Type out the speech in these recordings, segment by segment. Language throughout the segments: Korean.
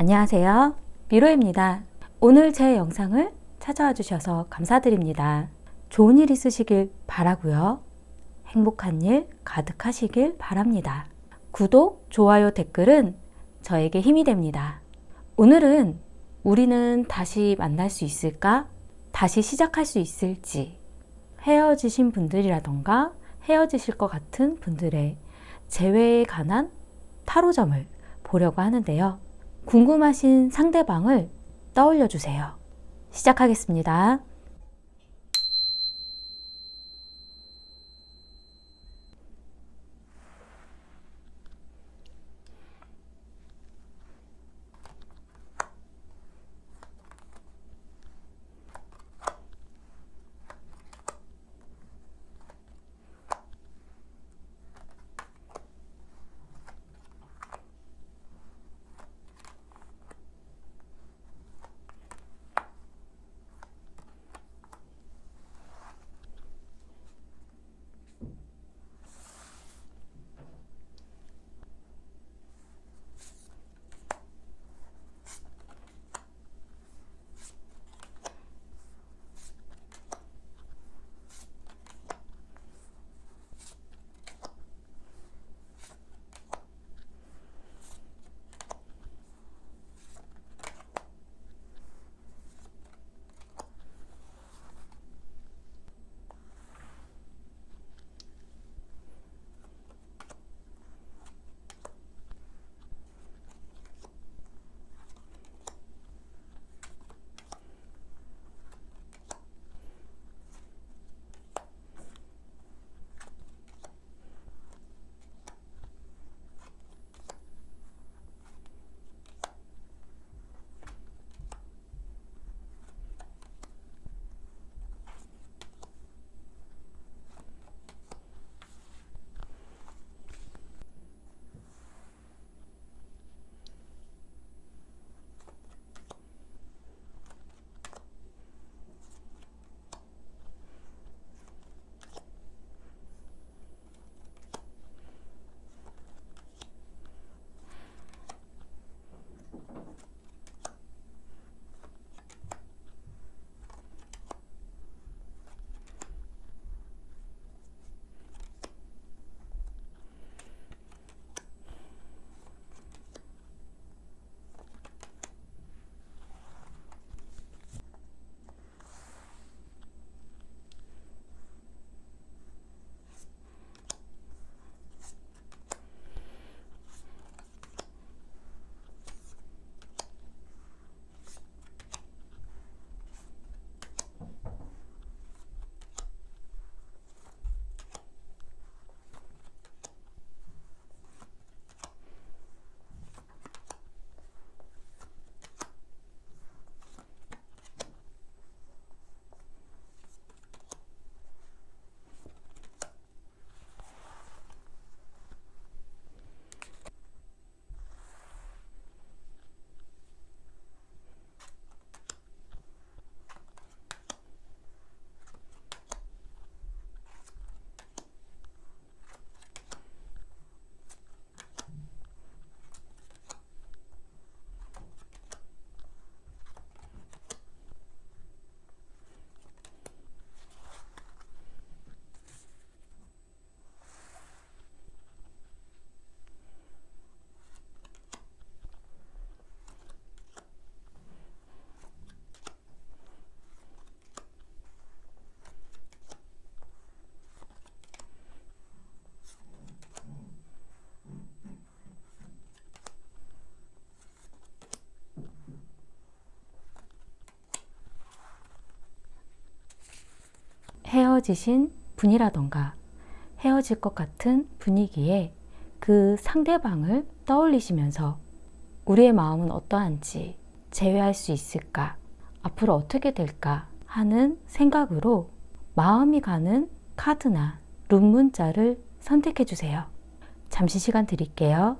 안녕하세요. 미로입니다. 오늘 제 영상을 찾아와 주셔서 감사드립니다. 좋은 일 있으시길 바라고요. 행복한 일 가득하시길 바랍니다. 구독, 좋아요, 댓글은 저에게 힘이 됩니다. 오늘은 우리는 다시 만날 수 있을까? 다시 시작할 수 있을지, 헤어지신 분들이라던가 헤어지실 것 같은 분들의 재회에 관한 타로점을 보려고 하는데요. 궁금하신 상대방을 떠올려 주세요. 시작하겠습니다. 헤어지신 분이라던가 헤어질 것 같은 분위기에 그 상대방을 떠올리시면서 우리의 마음은 어떠한지, 재회할 수 있을까, 앞으로 어떻게 될까 하는 생각으로 마음이 가는 카드나 룬 문자를 선택해 주세요. 잠시 시간 드릴게요.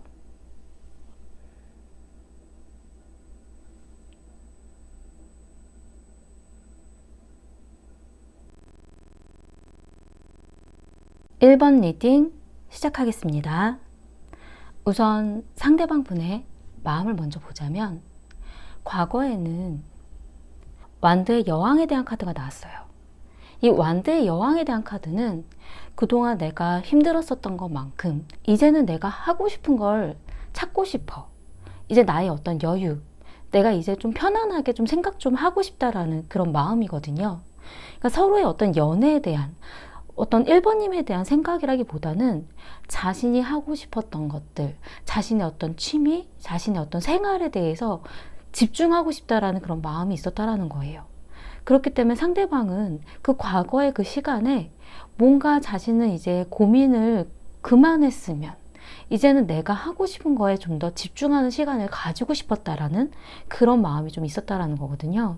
1번 리딩 시작하겠습니다. 우선 상대방 분의 마음을 먼저 보자면 과거에는 완드의 여왕에 대한 카드가 나왔어요. 이 완드의 여왕에 대한 카드는 그동안 내가 힘들었었던 것만큼 이제는 내가 하고 싶은 걸 찾고 싶어. 이제 나의 어떤 여유, 내가 이제 좀 편안하게 좀 생각 좀 하고 싶다라는 그런 마음이거든요. 그러니까 서로의 어떤 연애에 대한 어떤 1번님에 대한 생각이라기보다는 자신이 하고 싶었던 것들, 자신의 어떤 취미, 자신의 어떤 생활에 대해서 집중하고 싶다라는 그런 마음이 있었다라는 거예요. 그렇기 때문에 상대방은 그 과거의 그 시간에 뭔가 자신은 이제 고민을 그만했으면 이제는 내가 하고 싶은 거에 좀 더 집중하는 시간을 가지고 싶었다라는 그런 마음이 좀 있었다라는 거거든요.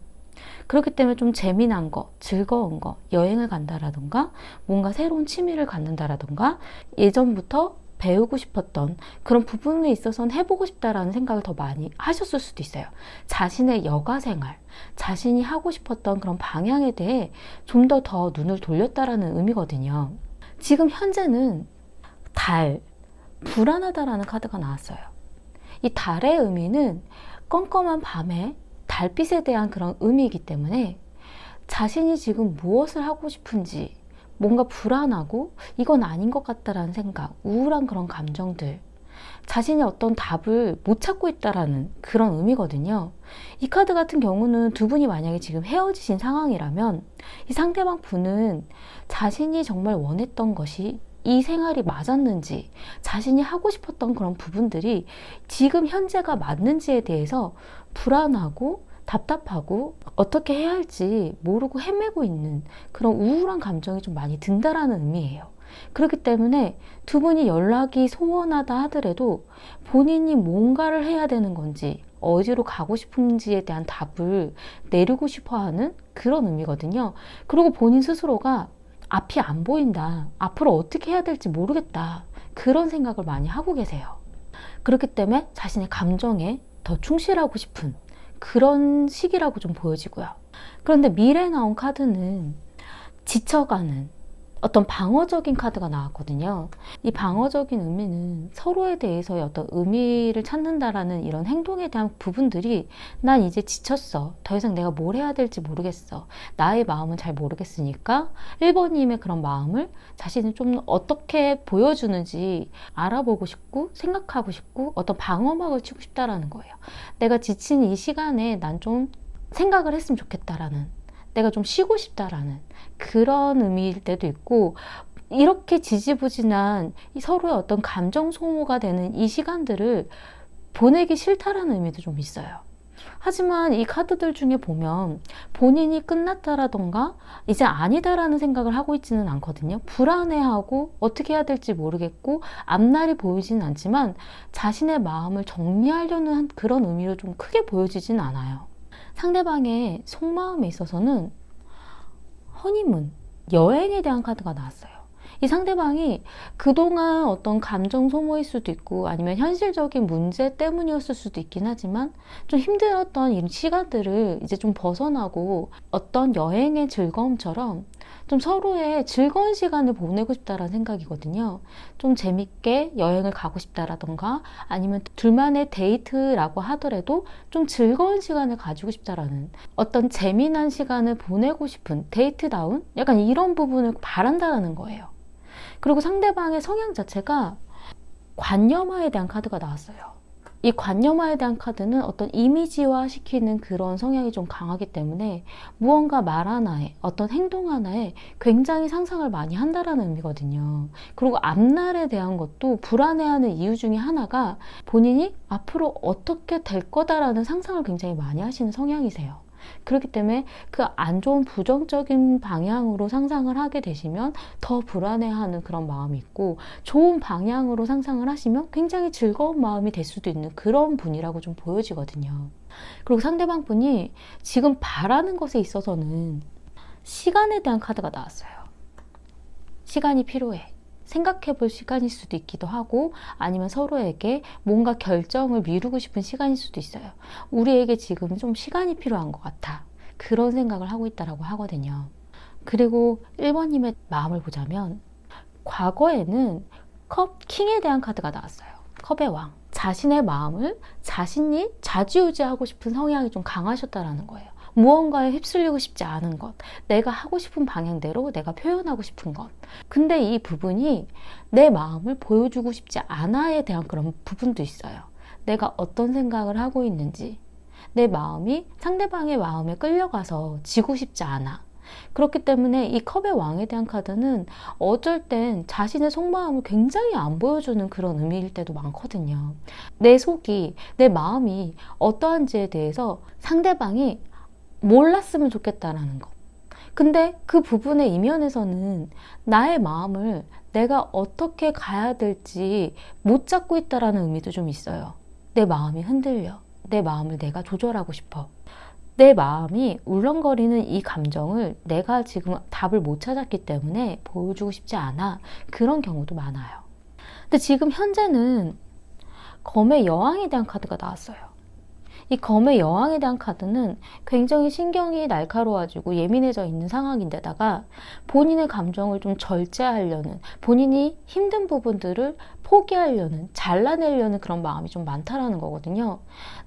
그렇기 때문에 좀 재미난 거, 즐거운 거, 여행을 간다라던가 뭔가 새로운 취미를 갖는다라던가 예전부터 배우고 싶었던 그런 부분에 있어서는 해보고 싶다라는 생각을 더 많이 하셨을 수도 있어요. 자신의 여가 생활, 자신이 하고 싶었던 그런 방향에 대해 좀 더 눈을 돌렸다라는 의미거든요. 지금 현재는 달, 불안하다라는 카드가 나왔어요. 이 달의 의미는 껌껌한 밤에 달빛에 대한 그런 의미이기 때문에 자신이 지금 무엇을 하고 싶은지 뭔가 불안하고 이건 아닌 것 같다라는 생각, 우울한 그런 감정들, 자신이 어떤 답을 못 찾고 있다라는 그런 의미거든요. 이 카드 같은 경우는 두 분이 만약에 지금 헤어지신 상황이라면 이 상대방 분은 자신이 정말 원했던 것이 이 생활이 맞았는지, 자신이 하고 싶었던 그런 부분들이 지금 현재가 맞는지에 대해서 불안하고 답답하고 어떻게 해야 할지 모르고 헤매고 있는 그런 우울한 감정이 좀 많이 든다라는 의미예요. 그렇기 때문에 두 분이 연락이 소원하다 하더라도 본인이 뭔가를 해야 되는 건지 어디로 가고 싶은지에 대한 답을 내리고 싶어 하는 그런 의미거든요. 그리고 본인 스스로가 앞이 안 보인다. 앞으로 어떻게 해야 될지 모르겠다. 그런 생각을 많이 하고 계세요. 그렇기 때문에 자신의 감정에 더 충실하고 싶은 그런 시기라고 좀 보여지고요. 그런데 미래에 나온 카드는 지쳐가는 어떤 방어적인 카드가 나왔거든요. 이 방어적인 의미는 서로에 대해서의 어떤 의미를 찾는다라는 이런 행동에 대한 부분들이 난 이제 지쳤어. 더 이상 내가 뭘 해야 될지 모르겠어. 나의 마음은 잘 모르겠으니까 1번님의 그런 마음을 자신이 좀 어떻게 보여주는지 알아보고 싶고 생각하고 싶고 어떤 방어막을 치고 싶다라는 거예요. 내가 지친 이 시간에 난 좀 생각을 했으면 좋겠다라는, 내가 좀 쉬고 싶다라는 그런 의미일 때도 있고, 이렇게 지지부진한 서로의 어떤 감정 소모가 되는 이 시간들을 보내기 싫다라는 의미도 좀 있어요. 하지만 이 카드들 중에 보면 본인이 끝났다라던가 이제 아니다라는 생각을 하고 있지는 않거든요. 불안해하고 어떻게 해야 될지 모르겠고 앞날이 보이지는 않지만 자신의 마음을 정리하려는 그런 의미로 좀 크게 보여지진 않아요. 상대방의 속마음에 있어서는 허니문, 여행에 대한 카드가 나왔어요. 이 상대방이 그동안 어떤 감정 소모일 수도 있고 아니면 현실적인 문제 때문이었을 수도 있긴 하지만 좀 힘들었던 이 시간들을 이제 좀 벗어나고 어떤 여행의 즐거움처럼 좀 서로의 즐거운 시간을 보내고 싶다라는 생각이거든요. 좀 재밌게 여행을 가고 싶다라던가 아니면 둘만의 데이트라고 하더라도 좀 즐거운 시간을 가지고 싶다라는 어떤 재미난 시간을 보내고 싶은 데이트다운 약간 이런 부분을 바란다라는 거예요. 그리고 상대방의 성향 자체가 관념화에 대한 카드가 나왔어요. 이 관념화에 대한 카드는 어떤 이미지화 시키는 그런 성향이 좀 강하기 때문에 무언가 말 하나에 어떤 행동 하나에 굉장히 상상을 많이 한다라는 의미거든요. 그리고 앞날에 대한 것도 불안해하는 이유 중에 하나가 본인이 앞으로 어떻게 될 거다라는 상상을 굉장히 많이 하시는 성향이세요. 그렇기 때문에 그 안 좋은 부정적인 방향으로 상상을 하게 되시면 더 불안해하는 그런 마음이 있고, 좋은 방향으로 상상을 하시면 굉장히 즐거운 마음이 될 수도 있는 그런 분이라고 좀 보여지거든요. 그리고 상대방 분이 지금 바라는 것에 있어서는 시간에 대한 카드가 나왔어요. 시간이 필요해. 생각해 볼 시간일 수도 있기도 하고 아니면 서로에게 뭔가 결정을 미루고 싶은 시간일 수도 있어요. 우리에게 지금 좀 시간이 필요한 것 같아. 그런 생각을 하고 있다라고 하거든요. 그리고 1번님의 마음을 보자면 과거에는 컵 킹에 대한 카드가 나왔어요. 컵의 왕. 자신의 마음을 자신이 좌지우지하고 싶은 성향이 좀 강하셨다라는 거예요. 무언가에 휩쓸리고 싶지 않은 것, 내가 하고 싶은 방향대로 내가 표현하고 싶은 것. 근데 이 부분이 내 마음을 보여주고 싶지 않아에 대한 그런 부분도 있어요. 내가 어떤 생각을 하고 있는지, 내 마음이 상대방의 마음에 끌려가서 지고 싶지 않아. 그렇기 때문에 이 컵의 왕에 대한 카드는 어쩔 땐 자신의 속마음을 굉장히 안 보여주는 그런 의미일 때도 많거든요. 내 속이, 내 마음이 어떠한지에 대해서 상대방이 몰랐으면 좋겠다라는 것. 근데 그 부분의 이면에서는 나의 마음을 내가 어떻게 가야 될지 못 잡고 있다라는 의미도 좀 있어요. 내 마음이 흔들려. 내 마음을 내가 조절하고 싶어. 내 마음이 울렁거리는 이 감정을 내가 지금 답을 못 찾았기 때문에 보여주고 싶지 않아. 그런 경우도 많아요. 근데 지금 현재는 검의 여왕에 대한 카드가 나왔어요. 이 검의 여왕에 대한 카드는 굉장히 신경이 날카로워지고 예민해져 있는 상황인데다가 본인의 감정을 좀 절제하려는, 본인이 힘든 부분들을 포기하려는, 잘라내려는 그런 마음이 좀 많다라는 거거든요.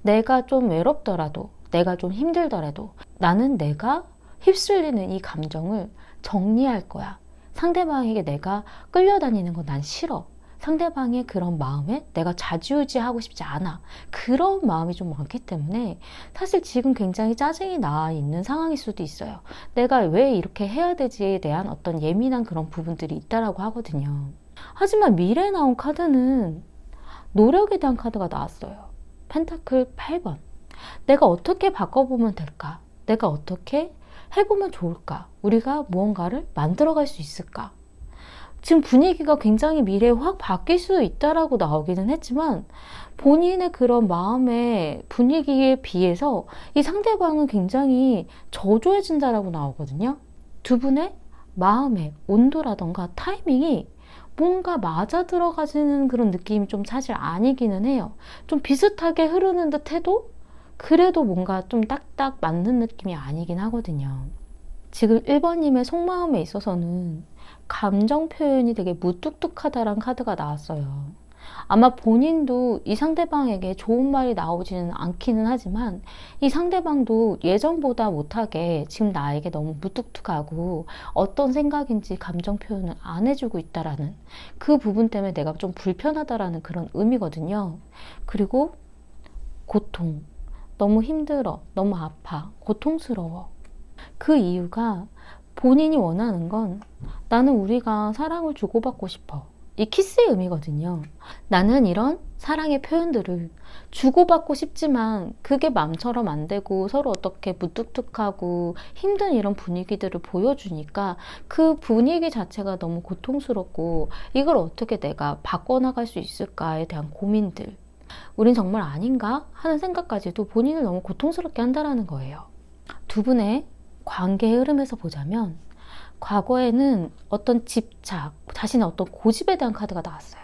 내가 좀 외롭더라도, 내가 좀 힘들더라도 나는 내가 휩쓸리는 이 감정을 정리할 거야. 상대방에게 내가 끌려다니는 건 난 싫어. 상대방의 그런 마음에 내가 좌지우지하고 싶지 않아. 그런 마음이 좀 많기 때문에 사실 지금 굉장히 짜증이 나 있는 상황일 수도 있어요. 내가 왜 이렇게 해야 되지에 대한 어떤 예민한 그런 부분들이 있다라고 하거든요. 하지만 미래에 나온 카드는 노력에 대한 카드가 나왔어요. 펜타클 8번. 내가 어떻게 바꿔보면 될까? 내가 어떻게 해보면 좋을까? 우리가 무언가를 만들어갈 수 있을까? 지금 분위기가 굉장히 미래에 확 바뀔 수 있다라고 나오기는 했지만 본인의 그런 마음의 분위기에 비해서 이 상대방은 굉장히 저조해진다라고 나오거든요. 두 분의 마음의 온도라던가 타이밍이 뭔가 맞아 들어가지는 그런 느낌이 좀 사실 아니기는 해요. 좀 비슷하게 흐르는 듯 해도 그래도 뭔가 좀 딱딱 맞는 느낌이 아니긴 하거든요. 지금 1번님의 속마음에 있어서는 감정 표현이 되게 무뚝뚝하다라는 카드가 나왔어요. 아마 본인도 이 상대방에게 좋은 말이 나오지는 않기는 하지만 이 상대방도 예전보다 못하게 지금 나에게 너무 무뚝뚝하고 어떤 생각인지 감정 표현을 안 해주고 있다라는 그 부분 때문에 내가 좀 불편하다라는 그런 의미거든요. 그리고 고통, 너무 힘들어, 너무 아파, 고통스러워. 그 이유가 본인이 원하는 건 나는 우리가 사랑을 주고받고 싶어. 이 키스의 의미거든요. 나는 이런 사랑의 표현들을 주고받고 싶지만 그게 마음처럼 안 되고 서로 어떻게 무뚝뚝하고 힘든 이런 분위기들을 보여주니까 그 분위기 자체가 너무 고통스럽고 이걸 어떻게 내가 바꿔나갈 수 있을까에 대한 고민들. 우린 정말 아닌가 하는 생각까지도 본인을 너무 고통스럽게 한다는 거예요. 두 분의 관계의 흐름에서 보자면 과거에는 어떤 집착, 자신의 어떤 고집에 대한 카드가 나왔어요.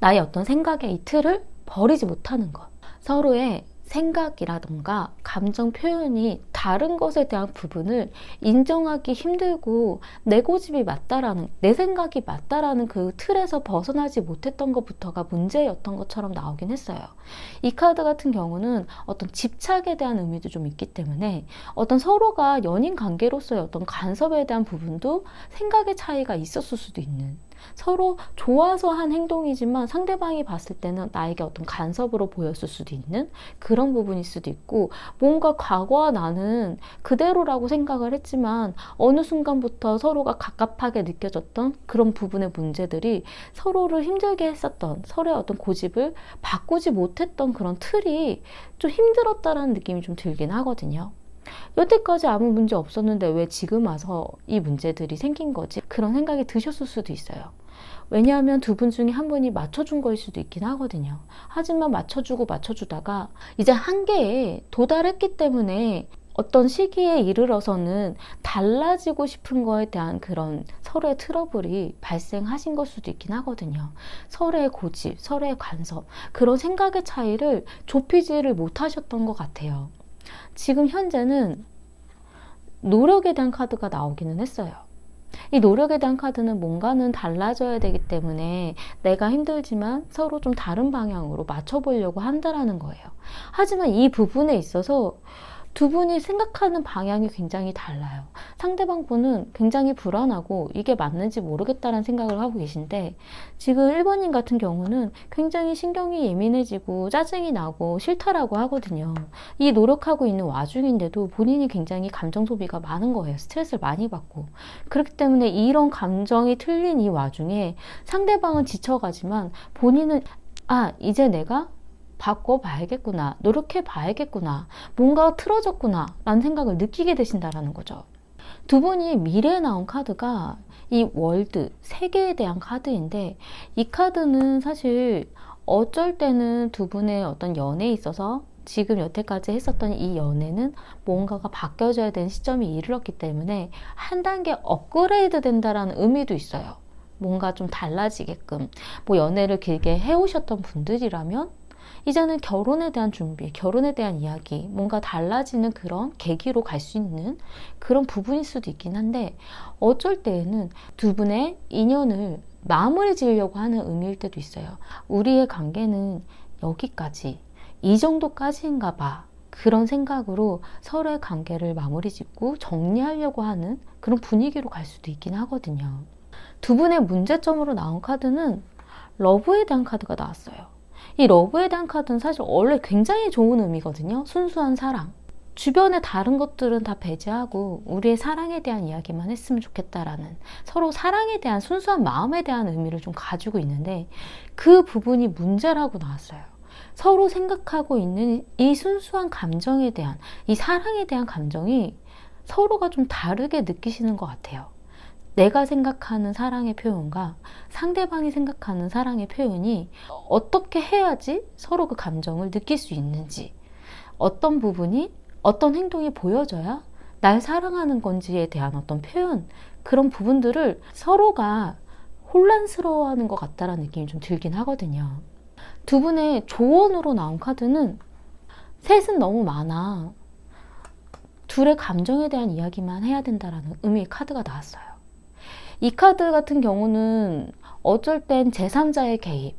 나의 어떤 생각의 이 틀을 버리지 못하는 것. 서로의 생각이라던가 감정 표현이 다른 것에 대한 부분을 인정하기 힘들고 내 고집이 맞다라는, 내 생각이 맞다라는 그 틀에서 벗어나지 못했던 것부터가 문제였던 것처럼 나오긴 했어요. 이 카드 같은 경우는 어떤 집착에 대한 의미도 좀 있기 때문에 어떤 서로가 연인 관계로서의 어떤 간섭에 대한 부분도 생각의 차이가 있었을 수도 있는, 서로 좋아서 한 행동이지만 상대방이 봤을 때는 나에게 어떤 간섭으로 보였을 수도 있는 그런 부분일 수도 있고, 뭔가 과거와 나는 그대로라고 생각을 했지만 어느 순간부터 서로가 갑갑하게 느껴졌던 그런 부분의 문제들이 서로를 힘들게 했었던, 서로의 어떤 고집을 바꾸지 못했던 그런 틀이 좀 힘들었다라는 느낌이 좀 들긴 하거든요. 여태까지 아무 문제 없었는데 왜 지금 와서 이 문제들이 생긴 거지? 그런 생각이 드셨을 수도 있어요. 왜냐하면 두 분 중에 한 분이 맞춰준 거일 수도 있긴 하거든요. 하지만 맞춰주다가 이제 한계에 도달했기 때문에 어떤 시기에 이르러서는 달라지고 싶은 거에 대한 그런 서로의 트러블이 발생하신 걸 수도 있긴 하거든요. 서로의 고집, 서로의 간섭, 그런 생각의 차이를 좁히지를 못하셨던 것 같아요. 지금 현재는 노력에 대한 카드가 나오기는 했어요. 이 노력에 대한 카드는 뭔가는 달라져야 되기 때문에 내가 힘들지만 서로 좀 다른 방향으로 맞춰보려고 한다라는 거예요. 하지만 이 부분에 있어서 두 분이 생각하는 방향이 굉장히 달라요. 상대방 분은 굉장히 불안하고 이게 맞는지 모르겠다는 생각을 하고 계신데, 지금 1번님 같은 경우는 굉장히 신경이 예민해지고 짜증이 나고 싫다라고 하거든요. 이 노력하고 있는 와중인데도 본인이 굉장히 감정 소비가 많은 거예요. 스트레스를 많이 받고. 그렇기 때문에 이런 감정이 틀린 이 와중에 상대방은 지쳐가지만 본인은 이제 내가 바꿔봐야겠구나, 노력해봐야겠구나, 뭔가 틀어졌구나 라는 생각을 느끼게 되신다라는 거죠. 두 분이 미래에 나온 카드가 이 월드, 세계에 대한 카드인데, 이 카드는 사실 어쩔 때는 두 분의 어떤 연애에 있어서 지금 여태까지 했었던 이 연애는 뭔가가 바뀌어져야 되는 시점이 이르렀기 때문에 한 단계 업그레이드 된다라는 의미도 있어요. 뭔가 좀 달라지게끔. 연애를 길게 해오셨던 분들이라면 이제는 결혼에 대한 준비, 결혼에 대한 이야기, 뭔가 달라지는 그런 계기로 갈 수 있는 그런 부분일 수도 있긴 한데, 어쩔 때에는 두 분의 인연을 마무리 지으려고 하는 의미일 때도 있어요. 우리의 관계는 여기까지, 이 정도까지인가 봐, 그런 생각으로 서로의 관계를 마무리 짓고 정리하려고 하는 그런 분위기로 갈 수도 있긴 하거든요. 두 분의 문제점으로 나온 카드는 러브에 대한 카드가 나왔어요. 이 러브에 대한 카드는 사실 원래 굉장히 좋은 의미거든요. 순수한 사랑. 주변의 다른 것들은 다 배제하고 우리의 사랑에 대한 이야기만 했으면 좋겠다라는, 서로 사랑에 대한 순수한 마음에 대한 의미를 좀 가지고 있는데, 그 부분이 문제라고 나왔어요. 서로 생각하고 있는 이 순수한 감정에 대한, 이 사랑에 대한 감정이 서로가 좀 다르게 느끼시는 것 같아요. 내가 생각하는 사랑의 표현과 상대방이 생각하는 사랑의 표현이 어떻게 해야지 서로 그 감정을 느낄 수 있는지, 어떤 부분이, 어떤 행동이 보여져야 날 사랑하는 건지에 대한 어떤 표현, 그런 부분들을 서로가 혼란스러워하는 것 같다라는 느낌이 좀 들긴 하거든요. 두 분의 조언으로 나온 카드는 셋은 너무 많아, 둘의 감정에 대한 이야기만 해야 된다라는 의미의 카드가 나왔어요. 이 카드 같은 경우는 어쩔 땐 제3자의 개입,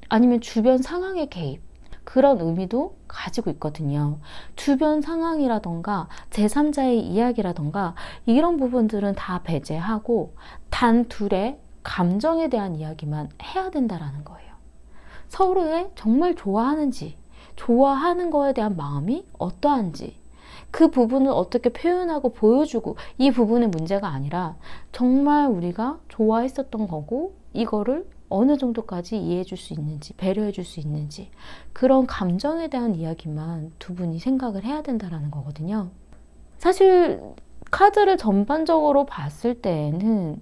아니면 주변 상황의 개입, 그런 의미도 가지고 있거든요. 주변 상황이라던가 제3자의 이야기라던가 이런 부분들은 다 배제하고 단 둘의 감정에 대한 이야기만 해야 된다라는 거예요. 서로의 정말 좋아하는지, 좋아하는 거에 대한 마음이 어떠한지, 그 부분을 어떻게 표현하고 보여주고, 이 부분의 문제가 아니라 정말 우리가 좋아했었던 거고 이거를 어느 정도까지 이해해 줄 수 있는지, 배려해 줄 수 있는지, 그런 감정에 대한 이야기만 두 분이 생각을 해야 된다는 거거든요. 사실 카드를 전반적으로 봤을 때에는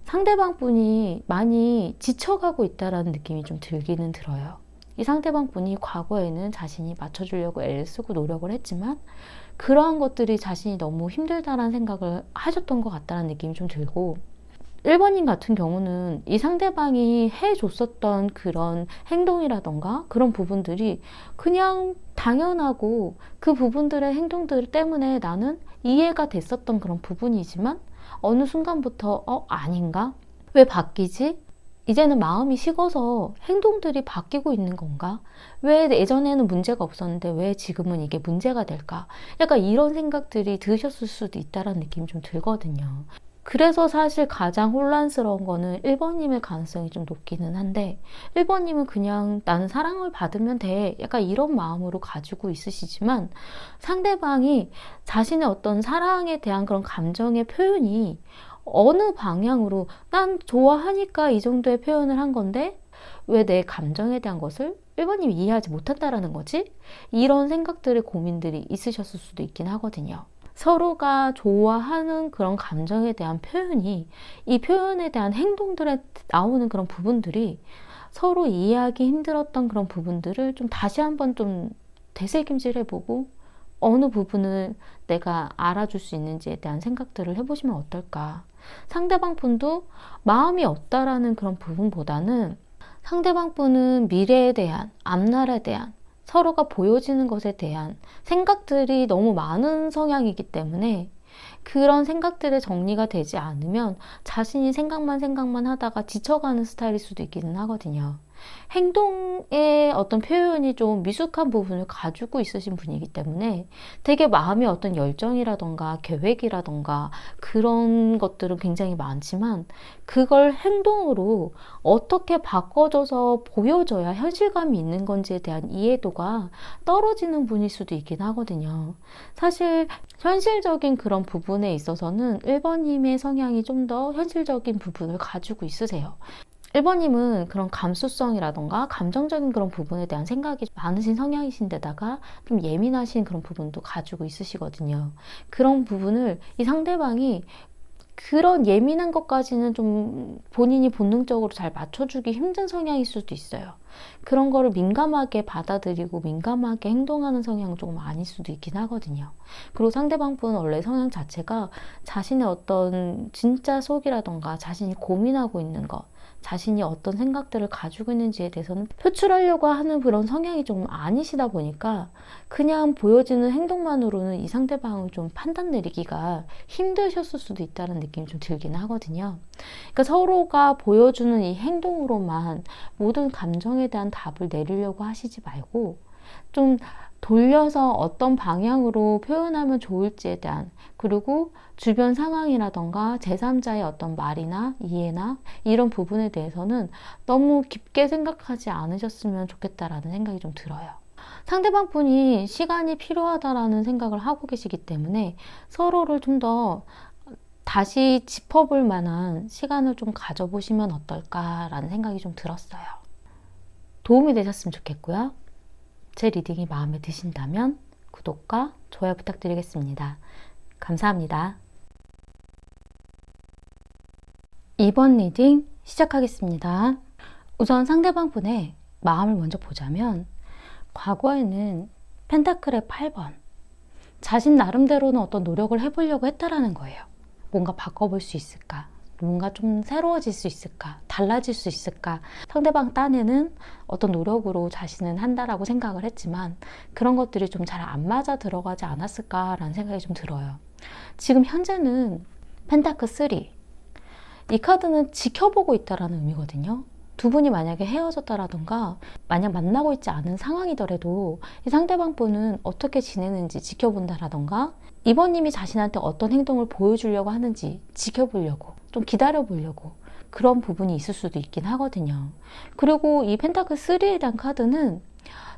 상대방 분이 많이 지쳐가고 있다는 느낌이 좀 들기는 들어요. 이 상대방 분이 과거에는 자신이 맞춰주려고 애를 쓰고 노력을 했지만 그러한 것들이 자신이 너무 힘들다라는 생각을 하셨던 것 같다는 느낌이 좀 들고, 1번님 같은 경우는 이 상대방이 해줬었던 그런 행동이라던가 그런 부분들이 그냥 당연하고, 그 부분들의 행동들 때문에 나는 이해가 됐었던 그런 부분이지만 어느 순간부터 아닌가? 왜 바뀌지? 이제는 마음이 식어서 행동들이 바뀌고 있는 건가? 왜 예전에는 문제가 없었는데 왜 지금은 이게 문제가 될까? 약간 이런 생각들이 드셨을 수도 있다는 느낌이 좀 들거든요. 그래서 사실 가장 혼란스러운 거는 1번님의 가능성이 좀 높기는 한데, 1번님은 그냥 나는 사랑을 받으면 돼, 약간 이런 마음으로 가지고 있으시지만, 상대방이 자신의 어떤 사랑에 대한 그런 감정의 표현이 어느 방향으로, 난 좋아하니까 이 정도의 표현을 한 건데 왜 내 감정에 대한 것을 1번님이 이해하지 못한다라는 거지? 이런 생각들의 고민들이 있으셨을 수도 있긴 하거든요. 서로가 좋아하는 그런 감정에 대한 표현이, 이 표현에 대한 행동들에 나오는 그런 부분들이 서로 이해하기 힘들었던 그런 부분들을 좀 다시 한번 좀 되새김질 해보고, 어느 부분을 내가 알아줄 수 있는지에 대한 생각들을 해보시면 어떨까. 상대방 분도 마음이 없다라는 그런 부분보다는 상대방 분은 미래에 대한, 앞날에 대한, 서로가 보여지는 것에 대한 생각들이 너무 많은 성향이기 때문에 그런 생각들의 정리가 되지 않으면 자신이 생각만 하다가 지쳐가는 스타일일 수도 있기는 하거든요. 행동의 어떤 표현이 좀 미숙한 부분을 가지고 있으신 분이기 때문에 되게 마음의 어떤 열정이라던가 계획이라던가 그런 것들은 굉장히 많지만 그걸 행동으로 어떻게 바꿔줘서 보여줘야 현실감이 있는 건지에 대한 이해도가 떨어지는 분일 수도 있긴 하거든요. 사실 현실적인 그런 부분에 있어서는 1번님의 성향이 좀 더 현실적인 부분을 가지고 있으세요. 1번님은 그런 감수성이라던가 감정적인 그런 부분에 대한 생각이 많으신 성향이신데다가 좀 예민하신 그런 부분도 가지고 있으시거든요. 그런 부분을 이 상대방이 그런 예민한 것까지는 좀 본인이 본능적으로 잘 맞춰주기 힘든 성향일 수도 있어요. 그런 거를 민감하게 받아들이고 민감하게 행동하는 성향은 조금 아닐 수도 있긴 하거든요. 그리고 상대방 분은 원래 성향 자체가 자신의 어떤 진짜 속이라던가 자신이 고민하고 있는 것, 자신이 어떤 생각들을 가지고 있는지에 대해서는 표출하려고 하는 그런 성향이 좀 아니시다 보니까 그냥 보여지는 행동만으로는 이 상대방을 좀 판단 내리기가 힘드셨을 수도 있다는 느낌이 좀 들긴 하거든요. 그러니까 서로가 보여주는 이 행동으로만 모든 감정에 대한 답을 내리려고 하시지 말고 좀 돌려서 어떤 방향으로 표현하면 좋을지에 대한, 그리고 주변 상황이라던가 제3자의 어떤 말이나 이해나 이런 부분에 대해서는 너무 깊게 생각하지 않으셨으면 좋겠다라는 생각이 좀 들어요. 상대방 분이 시간이 필요하다라는 생각을 하고 계시기 때문에 서로를 좀 더 다시 짚어볼 만한 시간을 좀 가져보시면 어떨까라는 생각이 좀 들었어요. 도움이 되셨으면 좋겠고요. 제 리딩이 마음에 드신다면 구독과 좋아요 부탁드리겠습니다. 감사합니다. 2번 리딩 시작하겠습니다. 우선 상대방 분의 마음을 먼저 보자면 과거에는 펜타클의 8번, 자신 나름대로는 어떤 노력을 해보려고 했다라는 거예요. 뭔가 바꿔볼 수 있을까? 뭔가 좀 새로워질 수 있을까? 달라질 수 있을까? 상대방 딴에는 어떤 노력으로 자신은 한다라고 생각을 했지만 그런 것들이 좀 잘 안 맞아 들어가지 않았을까라는 생각이 좀 들어요. 지금 현재는 펜타클 3, 이 카드는 지켜보고 있다라는 의미거든요. 두 분이 만약에 헤어졌다라던가 만약 만나고 있지 않은 상황이더라도 이 상대방 분은 어떻게 지내는지 지켜본다라던가 이번님이 자신한테 어떤 행동을 보여주려고 하는지 지켜보려고, 좀 기다려보려고 그런 부분이 있을 수도 있긴 하거든요. 그리고 이 펜타클 3에 대한 카드는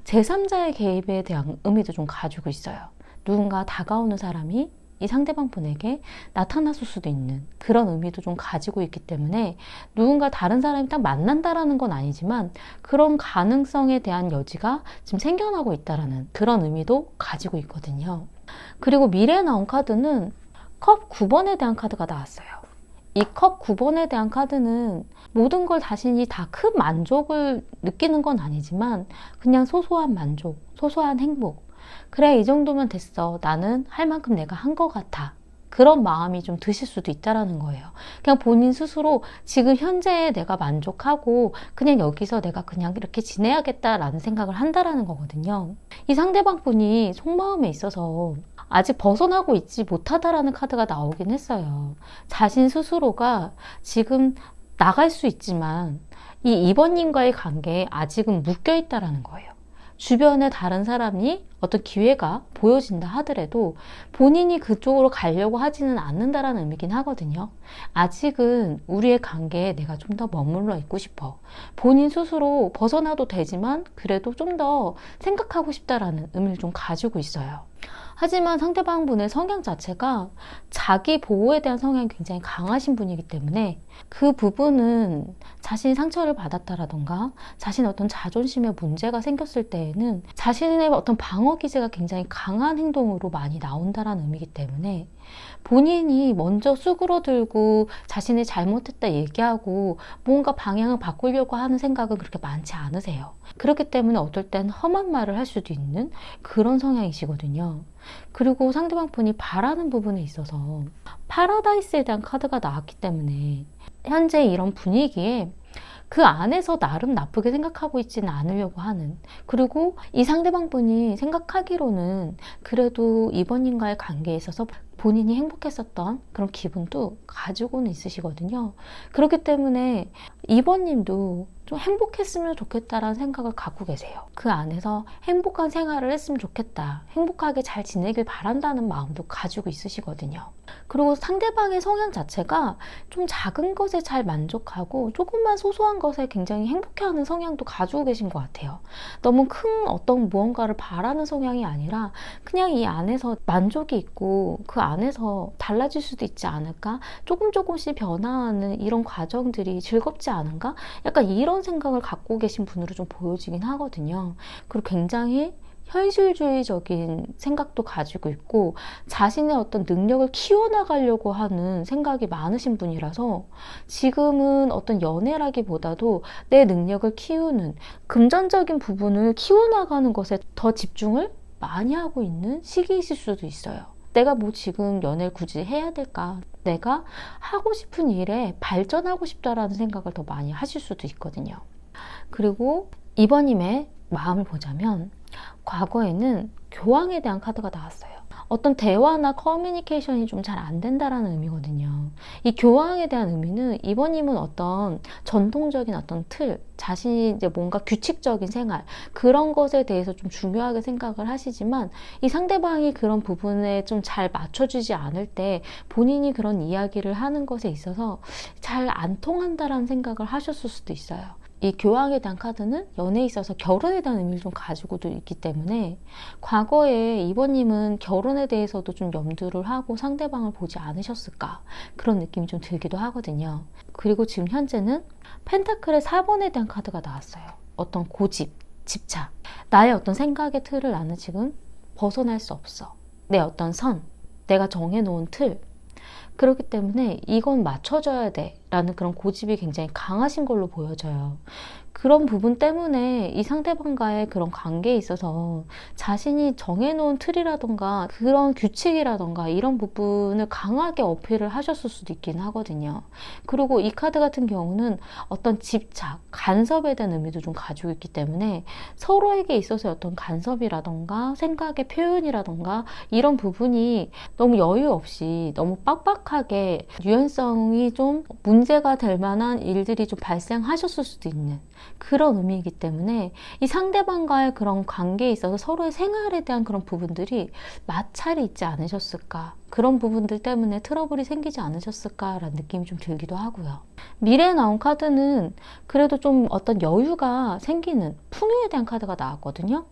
제3자의 개입에 대한 의미도 좀 가지고 있어요. 누군가 다가오는 사람이 이 상대방 분에게 나타났을 수도 있는 그런 의미도 좀 가지고 있기 때문에 누군가 다른 사람이 딱 만난다라는 건 아니지만 그런 가능성에 대한 여지가 지금 생겨나고 있다라는 그런 의미도 가지고 있거든요. 그리고 미래에 나온 카드는 컵 9번에 대한 카드가 나왔어요. 이 컵 9번에 대한 카드는 모든 걸 자신이 다 큰 만족을 느끼는 건 아니지만 그냥 소소한 만족, 소소한 행복, 그래 이 정도면 됐어, 나는 할 만큼 내가 한 것 같아, 그런 마음이 좀 드실 수도 있다라는 거예요. 그냥 본인 스스로 지금 현재에 내가 만족하고 그냥 여기서 내가 그냥 이렇게 지내야겠다라는 생각을 한다라는 거거든요. 이 상대방 분이 속마음에 있어서 아직 벗어나고 있지 못하다라는 카드가 나오긴 했어요. 자신 스스로가 지금 나갈 수 있지만 이 2번님과의 관계에 아직은 묶여 있다라는 거예요. 주변에 다른 사람이 어떤 기회가 보여진다 하더라도 본인이 그쪽으로 가려고 하지는 않는다라는 의미긴 하거든요. 아직은 우리의 관계에 내가 좀 더 머물러 있고 싶어. 본인 스스로 벗어나도 되지만 그래도 좀 더 생각하고 싶다라는 의미를 좀 가지고 있어요. 하지만 상대방 분의 성향 자체가 자기 보호에 대한 성향이 굉장히 강하신 분이기 때문에 그 부분은 자신이 상처를 받았다라던가 자신의 어떤 자존심에 문제가 생겼을 때에는 자신의 어떤 방어 기제가 굉장히 강한 행동으로 많이 나온다라는 의미이기 때문에 본인이 먼저 수그러들고 자신이 잘못했다 얘기하고 뭔가 방향을 바꾸려고 하는 생각은 그렇게 많지 않으세요. 그렇기 때문에 어떨 땐 험한 말을 할 수도 있는 그런 성향이시거든요. 그리고 상대방 분이 바라는 부분에 있어서 파라다이스에 대한 카드가 나왔기 때문에 현재 이런 분위기에 그 안에서 나름 나쁘게 생각하고 있지는 않으려고 하는, 그리고 이 상대방 분이 생각하기로는 그래도 이번님과의 관계에 있어서 본인이 행복했었던 그런 기분도 가지고는 있으시거든요. 그렇기 때문에 2번님도 좀 행복했으면 좋겠다라는 생각을 갖고 계세요. 그 안에서 행복한 생활을 했으면 좋겠다, 행복하게 잘 지내길 바란다는 마음도 가지고 있으시거든요. 그리고 상대방의 성향 자체가 좀 작은 것에 잘 만족하고 조금만 소소한 것에 굉장히 행복해하는 성향도 가지고 계신 것 같아요. 너무 큰 어떤 무언가를 바라는 성향이 아니라 그냥 이 안에서 만족이 있고 그 안에서 달라질 수도 있지 않을까? 조금씩 변화하는 이런 과정들이 즐겁지 않은가? 약간 이런 생각을 갖고 계신 분으로 좀 보여지긴 하거든요. 그리고 굉장히 현실주의적인 생각도 가지고 있고 자신의 어떤 능력을 키워나가려고 하는 생각이 많으신 분이라서 지금은 어떤 연애라기보다도 내 능력을 키우는 금전적인 부분을 키워나가는 것에 더 집중을 많이 하고 있는 시기이실 수도 있어요. 내가 뭐 지금 연애를 굳이 해야 될까? 내가 하고 싶은 일에 발전하고 싶다라는 생각을 더 많이 하실 수도 있거든요. 그리고 2번님의 마음을 보자면 과거에는 교황에 대한 카드가 나왔어요. 어떤 대화나 커뮤니케이션이 좀 잘 안 된다라는 의미거든요. 이 교황에 대한 의미는 2번님은 어떤 전통적인 어떤 틀, 자신이 이제 뭔가 규칙적인 생활, 그런 것에 대해서 좀 중요하게 생각을 하시지만 이 상대방이 그런 부분에 좀 잘 맞춰주지 않을 때 본인이 그런 이야기를 하는 것에 있어서 잘 안 통한다라는 생각을 하셨을 수도 있어요. 이 교황에 대한 카드는 연애에 있어서 결혼에 대한 의미를 좀 가지고도 있기 때문에 과거에 2번님은 결혼에 대해서도 좀 염두를 하고 상대방을 보지 않으셨을까, 그런 느낌이 좀 들기도 하거든요. 그리고 지금 현재는 펜타클의 4번에 대한 카드가 나왔어요. 어떤 고집, 집착, 나의 어떤 생각의 틀을 나는 지금 벗어날 수 없어. 내 어떤 선, 내가 정해놓은 틀, 그렇기 때문에 이건 맞춰줘야 돼 라는 그런 고집이 굉장히 강하신 걸로 보여져요. 그런 부분 때문에 이 상대방과의 그런 관계에 있어서 자신이 정해놓은 틀이라던가 그런 규칙이라던가 이런 부분을 강하게 어필을 하셨을 수도 있긴 하거든요. 그리고 이 카드 같은 경우는 어떤 집착, 간섭에 대한 의미도 좀 가지고 있기 때문에 서로에게 있어서 어떤 간섭이라던가 생각의 표현이라던가 이런 부분이 너무 여유 없이 너무 빡빡하게 유연성이 좀 문제가 될 만한 일들이 좀 발생하셨을 수도 있는 그런 의미이기 때문에 이 상대방과의 그런 관계에 있어서 서로의 생활에 대한 그런 부분들이 마찰이 있지 않으셨을까, 그런 부분들 때문에 트러블이 생기지 않으셨을까라는 느낌이 좀 들기도 하고요. 미래에 나온 카드는 그래도 좀 어떤 여유가 생기는 풍요에 대한 카드가 나왔거든요.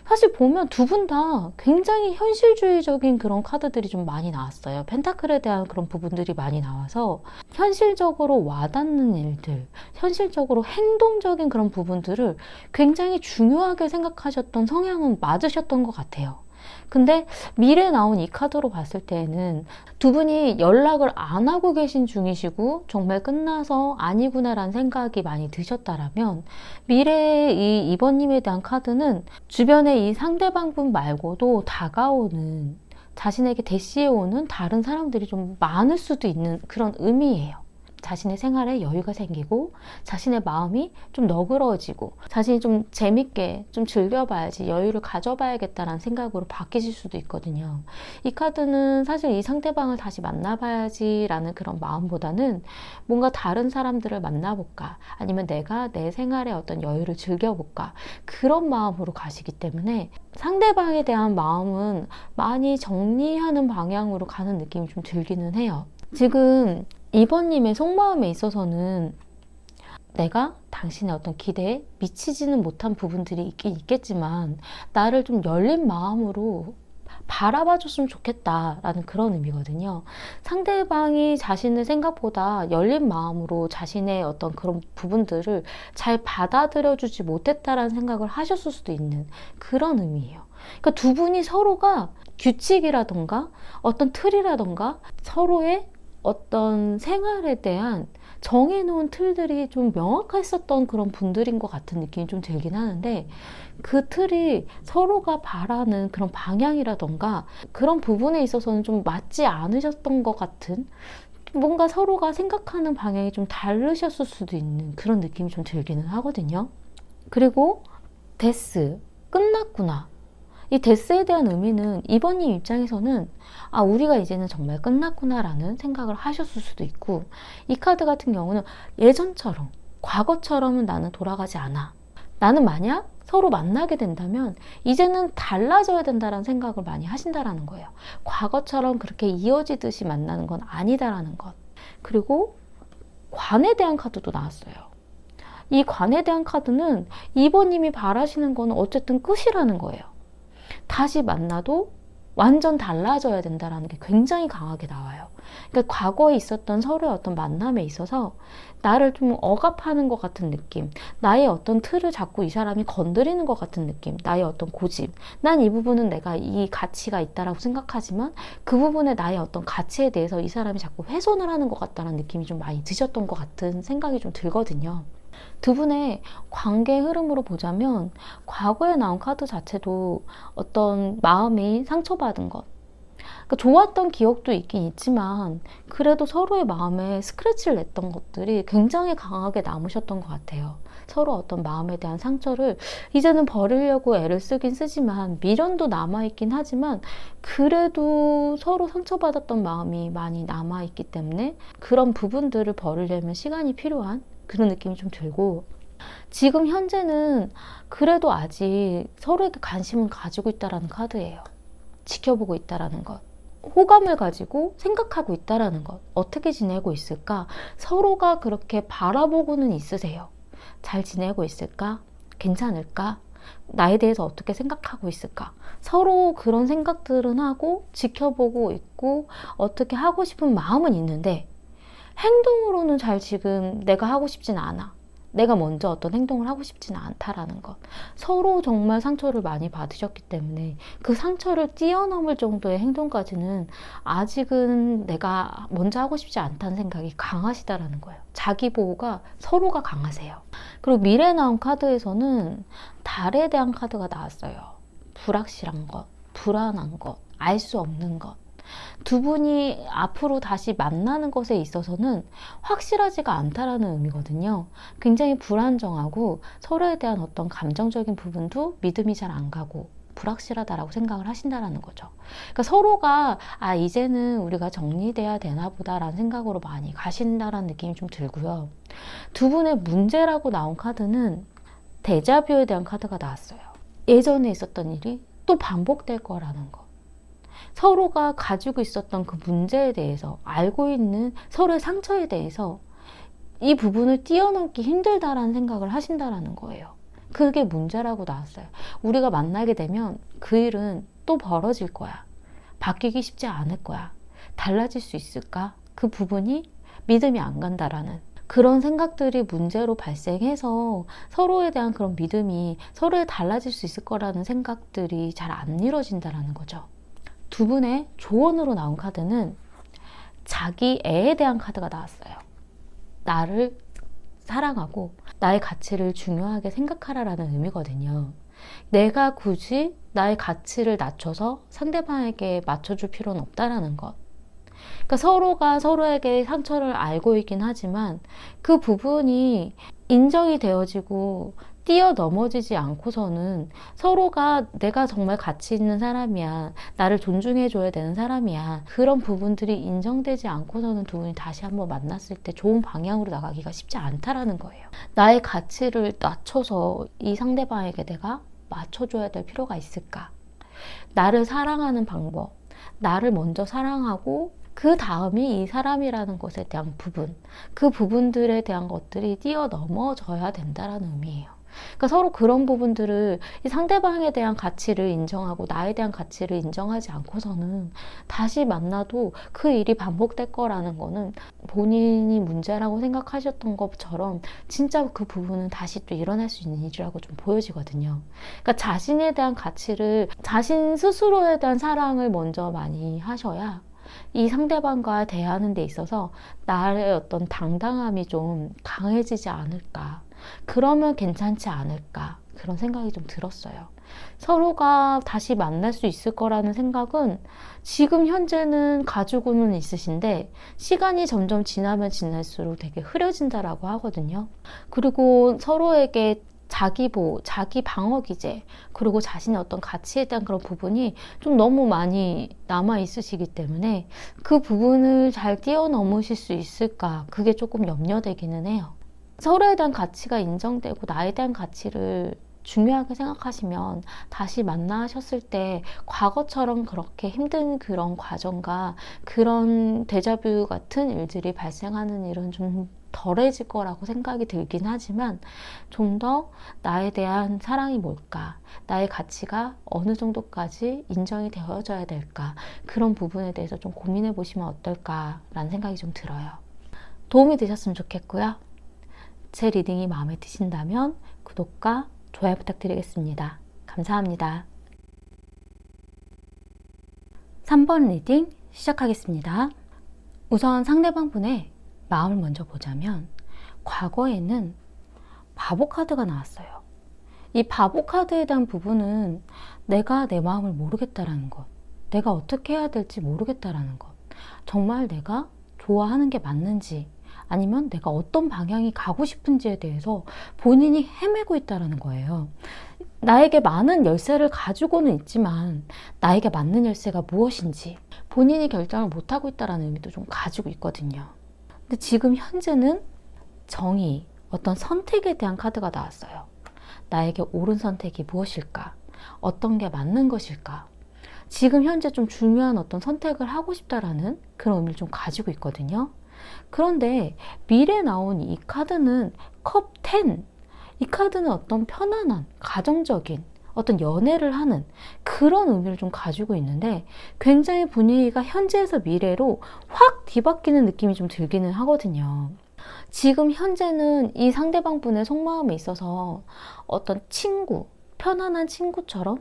사실 보면 두 분 다 굉장히 현실주의적인 그런 카드들이 좀 많이 나왔어요. 펜타클에 대한 그런 부분들이 많이 나와서 현실적으로 와닿는 일들, 현실적으로 행동적인 그런 부분들을 굉장히 중요하게 생각하셨던 성향은 맞으셨던 것 같아요. 근데 미래에 나온 이 카드로 봤을 때에는 두 분이 연락을 안 하고 계신 중이시고 정말 끝나서 아니구나라는 생각이 많이 드셨다라면 미래의 이 2번님에 대한 카드는 주변에 이 상대방분 말고도 다가오는, 자신에게 대시해오는 다른 사람들이 좀 많을 수도 있는 그런 의미예요. 자신의 생활에 여유가 생기고 자신의 마음이 좀 너그러워지고 자신이 좀 재밌게 좀 즐겨봐야지, 여유를 가져봐야겠다라는 생각으로 바뀌실 수도 있거든요. 이 카드는 사실 이 상대방을 다시 만나봐야지 라는 그런 마음보다는 뭔가 다른 사람들을 만나볼까, 아니면 내가 내 생활에 어떤 여유를 즐겨볼까, 그런 마음으로 가시기 때문에 상대방에 대한 마음은 많이 정리하는 방향으로 가는 느낌이 좀 들기는 해요. 지금 2번님의 속마음에 있어서는 내가 당신의 어떤 기대에 미치지는 못한 부분들이 있긴 있겠지만 나를 좀 열린 마음으로 바라봐 줬으면 좋겠다라는 그런 의미거든요. 상대방이 자신을 생각보다 열린 마음으로 자신의 어떤 그런 부분들을 잘 받아들여 주지 못했다라는 생각을 하셨을 수도 있는 그런 의미예요. 그러니까 두 분이 서로가 규칙이라던가 어떤 틀이라던가 서로의 어떤 생활에 대한 정해놓은 틀들이 좀 명확했었던 그런 분들인 것 같은 느낌이 좀 들긴 하는데, 그 틀이 서로가 바라는 그런 방향이라던가 그런 부분에 있어서는 좀 맞지 않으셨던 것 같은, 뭔가 서로가 생각하는 방향이 좀 다르셨을 수도 있는 그런 느낌이 좀 들기는 하거든요. 그리고 데스, 끝났구나, 이 데스에 대한 의미는 2번님 입장에서는 우리가 이제는 정말 끝났구나라는 생각을 하셨을 수도 있고, 이 카드 같은 경우는 예전처럼, 과거처럼은 나는 돌아가지 않아. 나는 만약 서로 만나게 된다면 이제는 달라져야 된다는 생각을 많이 하신다라는 거예요. 과거처럼 그렇게 이어지듯이 만나는 건 아니다라는 것. 그리고 관에 대한 카드도 나왔어요. 이 관에 대한 카드는 2번님이 바라시는 거는 어쨌든 끝이라는 거예요. 다시 만나도 완전 달라져야 된다는 게 굉장히 강하게 나와요. 그러니까 과거에 있었던 서로의 어떤 만남에 있어서 나를 좀 억압하는 것 같은 느낌, 나의 어떤 틀을 자꾸 이 사람이 건드리는 것 같은 느낌, 나의 어떤 고집, 난 이 부분은 내가 이 가치가 있다라고 생각하지만 그 부분에 나의 어떤 가치에 대해서 이 사람이 자꾸 훼손을 하는 것 같다는 느낌이 좀 많이 드셨던 것 같은 생각이 좀 들거든요. 두 분의 관계 흐름으로 보자면 과거에 나온 카드 자체도 어떤 마음이 상처받은 것, 그러니까 좋았던 기억도 있긴 있지만 그래도 서로의 마음에 스크래치를 냈던 것들이 굉장히 강하게 남으셨던 것 같아요. 서로 어떤 마음에 대한 상처를 이제는 버리려고 애를 쓰긴 쓰지만 미련도 남아있긴 하지만 그래도 서로 상처받았던 마음이 많이 남아있기 때문에 그런 부분들을 버리려면 시간이 필요한 그런 느낌이 좀 들고, 지금 현재는 그래도 아직 서로에게 관심은 가지고 있다라는 카드예요. 지켜보고 있다라는 것, 호감을 가지고 생각하고 있다라는 것, 어떻게 지내고 있을까? 서로가 그렇게 바라보고는 있으세요. 잘 지내고 있을까? 괜찮을까? 나에 대해서 어떻게 생각하고 있을까? 서로 그런 생각들은 하고 지켜보고 있고 어떻게 하고 싶은 마음은 있는데 행동으로는 잘 지금 내가 하고 싶진 않아. 내가 먼저 어떤 행동을 하고 싶지는 않다라는 것. 서로 정말 상처를 많이 받으셨기 때문에 그 상처를 뛰어넘을 정도의 행동까지는 아직은 내가 먼저 하고 싶지 않다는 생각이 강하시다라는 거예요. 자기 보호가 서로가 강하세요. 그리고 미래에 나온 카드에서는 달에 대한 카드가 나왔어요. 불확실한 것, 불안한 것, 알 수 없는 것. 두 분이 앞으로 다시 만나는 것에 있어서는 확실하지가 않다라는 의미거든요. 굉장히 불안정하고 서로에 대한 어떤 감정적인 부분도 믿음이 잘 안 가고 불확실하다라고 생각을 하신다라는 거죠. 그러니까 서로가 이제는 우리가 정리돼야 되나 보다라는 생각으로 많이 가신다라는 느낌이 좀 들고요. 두 분의 문제라고 나온 카드는 데자뷰에 대한 카드가 나왔어요. 예전에 있었던 일이 또 반복될 거라는 거. 서로가 가지고 있었던 그 문제에 대해서 알고 있는 서로의 상처에 대해서 이 부분을 뛰어넘기 힘들다라는 생각을 하신다라는 거예요. 그게 문제라고 나왔어요. 우리가 만나게 되면 그 일은 또 벌어질 거야. 바뀌기 쉽지 않을 거야. 달라질 수 있을까? 그 부분이 믿음이 안 간다라는 그런 생각들이 문제로 발생해서 서로에 대한 그런 믿음이 서로에 달라질 수 있을 거라는 생각들이 잘 안 이루어진다라는 거죠. 두 분의 조언으로 나온 카드는 자기 애에 대한 카드가 나왔어요. 나를 사랑하고 나의 가치를 중요하게 생각하라라는 의미거든요. 내가 굳이 나의 가치를 낮춰서 상대방에게 맞춰줄 필요는 없다라는 것. 그러니까 서로가 서로에게 상처를 알고 있긴 하지만 그 부분이 인정이 되어지고 뛰어넘어지지 않고서는 서로가 내가 정말 가치 있는 사람이야, 나를 존중해줘야 되는 사람이야, 그런 부분들이 인정되지 않고서는 두 분이 다시 한번 만났을 때 좋은 방향으로 나가기가 쉽지 않다라는 거예요. 나의 가치를 낮춰서 이 상대방에게 내가 맞춰줘야 될 필요가 있을까? 나를 사랑하는 방법, 나를 먼저 사랑하고 그 다음이 이 사람이라는 것에 대한 부분, 그 부분들에 대한 것들이 뛰어넘어져야 된다는 의미예요. 그러니까 서로 그런 부분들을 이 상대방에 대한 가치를 인정하고 나에 대한 가치를 인정하지 않고서는 다시 만나도 그 일이 반복될 거라는 거는 본인이 문제라고 생각하셨던 것처럼 진짜 그 부분은 다시 또 일어날 수 있는 일이라고 좀 보여지거든요. 그러니까 자신에 대한 가치를, 자신 스스로에 대한 사랑을 먼저 많이 하셔야 이 상대방과 대하는 데 있어서 나의 어떤 당당함이 좀 강해지지 않을까, 그러면 괜찮지 않을까, 그런 생각이 좀 들었어요. 서로가 다시 만날 수 있을 거라는 생각은 지금 현재는 가지고는 있으신데 시간이 점점 지나면 지날수록 되게 흐려진다라고 하거든요. 그리고 서로에게 자기 보호, 자기 방어 기제, 그리고 자신의 어떤 가치에 대한 그런 부분이 좀 너무 많이 남아 있으시기 때문에 그 부분을 잘 뛰어넘으실 수 있을까? 그게 조금 염려되기는 해요. 서로에 대한 가치가 인정되고 나에 대한 가치를 중요하게 생각하시면 다시 만나셨을 때 과거처럼 그렇게 힘든 그런 과정과 그런 데자뷰 같은 일들이 발생하는 일은 좀 덜해질 거라고 생각이 들긴 하지만 좀 더 나에 대한 사랑이 뭘까? 나의 가치가 어느 정도까지 인정이 되어져야 될까? 그런 부분에 대해서 좀 고민해 보시면 어떨까라는 생각이 좀 들어요. 도움이 되셨으면 좋겠고요. 제 리딩이 마음에 드신다면 구독과 좋아요 부탁드리겠습니다. 감사합니다. 3번 리딩 시작하겠습니다. 우선 상대방 분의 마음을 먼저 보자면 과거에는 바보 카드가 나왔어요. 이 바보 카드에 대한 부분은 내가 내 마음을 모르겠다라는 것, 내가 어떻게 해야 될지 모르겠다라는 것, 정말 내가 좋아하는 게 맞는지 아니면 내가 어떤 방향이 가고 싶은지에 대해서 본인이 헤매고 있다는 거예요. 나에게 많은 열쇠를 가지고는 있지만 나에게 맞는 열쇠가 무엇인지 본인이 결정을 못하고 있다는 의미도 좀 가지고 있거든요. 근데 지금 현재는 정의, 어떤 선택에 대한 카드가 나왔어요. 나에게 옳은 선택이 무엇일까? 어떤 게 맞는 것일까? 지금 현재 좀 중요한 어떤 선택을 하고 싶다라는 그런 의미를 좀 가지고 있거든요. 그런데 미래에 나온 이 카드는 컵 10. 이 카드는 어떤 편안한, 가정적인 어떤 연애를 하는 그런 의미를 좀 가지고 있는데 굉장히 분위기가 현재에서 미래로 확 뒤바뀌는 느낌이 좀 들기는 하거든요. 지금 현재는 이 상대방 분의 속마음에 있어서 어떤 친구, 편안한 친구처럼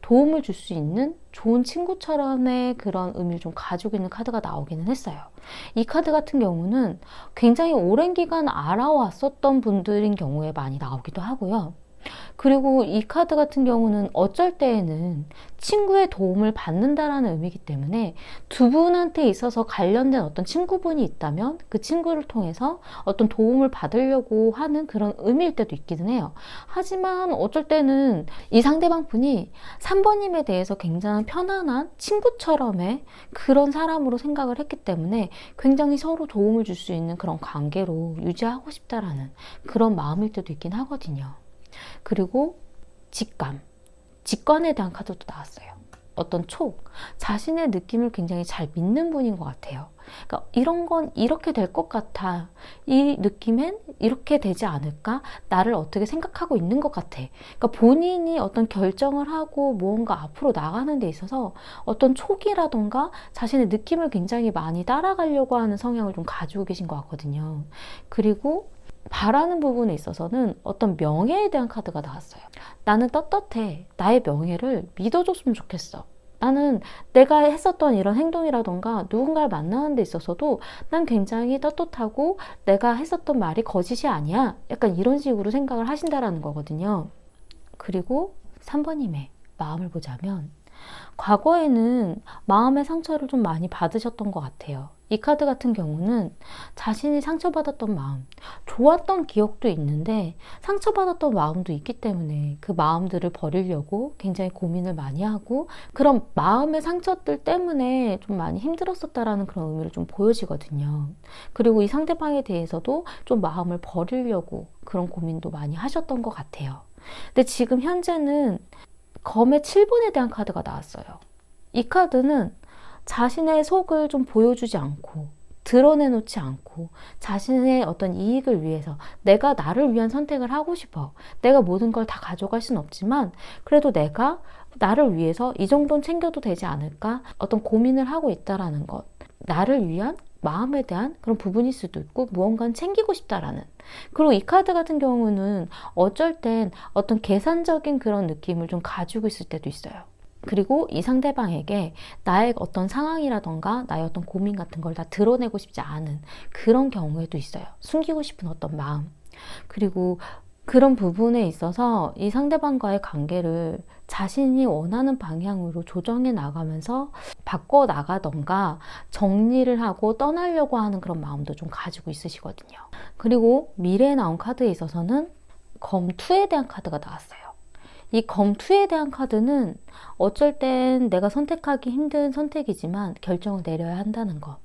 도움을 줄 수 있는 좋은 친구처럼의 그런 의미를 좀 가지고 있는 카드가 나오기는 했어요. 이 카드 같은 경우는 굉장히 오랜 기간 알아왔었던 분들인 경우에 많이 나오기도 하고요. 그리고 이 카드 같은 경우는 어쩔 때에는 친구의 도움을 받는다라는 의미이기 때문에 두 분한테 있어서 관련된 어떤 친구분이 있다면 그 친구를 통해서 어떤 도움을 받으려고 하는 그런 의미일 때도 있기는 해요. 하지만 어쩔 때는 이 상대방 분이 3번님에 대해서 굉장히 편안한 친구처럼의 그런 사람으로 생각을 했기 때문에 굉장히 서로 도움을 줄 수 있는 그런 관계로 유지하고 싶다라는 그런 마음일 때도 있긴 하거든요. 그리고 직관에 대한 카드도 나왔어요. 어떤 자신의 느낌을 굉장히 잘 믿는 분인 것 같아요. 그러니까 이런 건 이렇게 될 것 같아. 이 느낌엔 이렇게 되지 않을까? 나를 어떻게 생각하고 있는 것 같아. 그러니까 본인이 어떤 결정을 하고 무언가 앞으로 나가는 데 있어서 어떤 촉이라던가 자신의 느낌을 굉장히 많이 따라가려고 하는 성향을 좀 가지고 계신 것 같거든요. 그리고 바라는 부분에 있어서는 어떤 명예에 대한 카드가 나왔어요. 나는 떳떳해. 나의 명예를 믿어줬으면 좋겠어. 나는 내가 했었던 이런 행동이라던가 누군가를 만나는 데 있어서도 난 굉장히 떳떳하고 내가 했었던 말이 거짓이 아니야. 약간 이런 식으로 생각을 하신다라는 거거든요. 그리고 3번님의 마음을 보자면 과거에는 마음의 상처를 좀 많이 받으셨던 것 같아요. 이 카드 같은 경우는 자신이 상처받았던 마음, 좋았던 기억도 있는데 상처받았던 마음도 있기 때문에 그 마음들을 버리려고 굉장히 고민을 많이 하고 그런 마음의 상처들 때문에 좀 많이 힘들었었다라는 그런 의미를 좀 보여지거든요. 그리고 이 상대방에 대해서도 좀 마음을 버리려고 그런 고민도 많이 하셨던 것 같아요. 근데 지금 현재는 검의 7번에 대한 카드가 나왔어요. 이 카드는 자신의 속을 좀 보여주지 않고 드러내놓지 않고 자신의 어떤 이익을 위해서 내가 나를 위한 선택을 하고 싶어. 내가 모든 걸 다 가져갈 순 없지만 그래도 내가 나를 위해서 이 정도는 챙겨도 되지 않을까? 어떤 고민을 하고 있다라는 것. 나를 위한 마음에 대한 그런 부분일 수도 있고 무언가는 챙기고 싶다라는. 그리고 이 카드 같은 경우는 어쩔 땐 어떤 계산적인 그런 느낌을 좀 가지고 있을 때도 있어요. 그리고 이 상대방에게 나의 어떤 상황이라던가 나의 어떤 고민 같은 걸 다 드러내고 싶지 않은 그런 경우에도 있어요. 숨기고 싶은 어떤 마음. 그리고 그런 부분에 있어서 이 상대방과의 관계를 자신이 원하는 방향으로 조정해 나가면서 바꿔 나가던가 정리를 하고 떠나려고 하는 그런 마음도 좀 가지고 있으시거든요. 그리고 미래에 나온 카드에 있어서는 검투에 대한 카드가 나왔어요. 이 검투에 대한 카드는 어쩔 땐 내가 선택하기 힘든 선택이지만 결정을 내려야 한다는 것.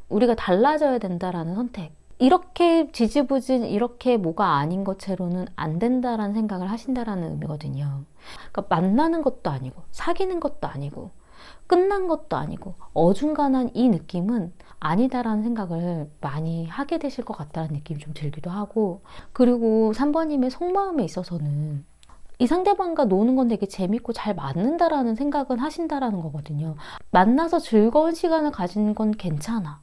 우리가 달라져야 된다라는 선택. 이렇게 지지부진 이렇게 뭐가 아닌 것채로는 안 된다라는 생각을 하신다라는 의미거든요. 그러니까 만나는 것도 아니고 사귀는 것도 아니고 끝난 것도 아니고 어중간한 이 느낌은 아니다라는 생각을 많이 하게 되실 것 같다는 느낌이 좀 들기도 하고, 그리고 3번님의 속마음에 있어서는 이 상대방과 노는 건 되게 재밌고 잘 맞는다라는 생각은 하신다라는 거거든요. 만나서 즐거운 시간을 가지는 건 괜찮아.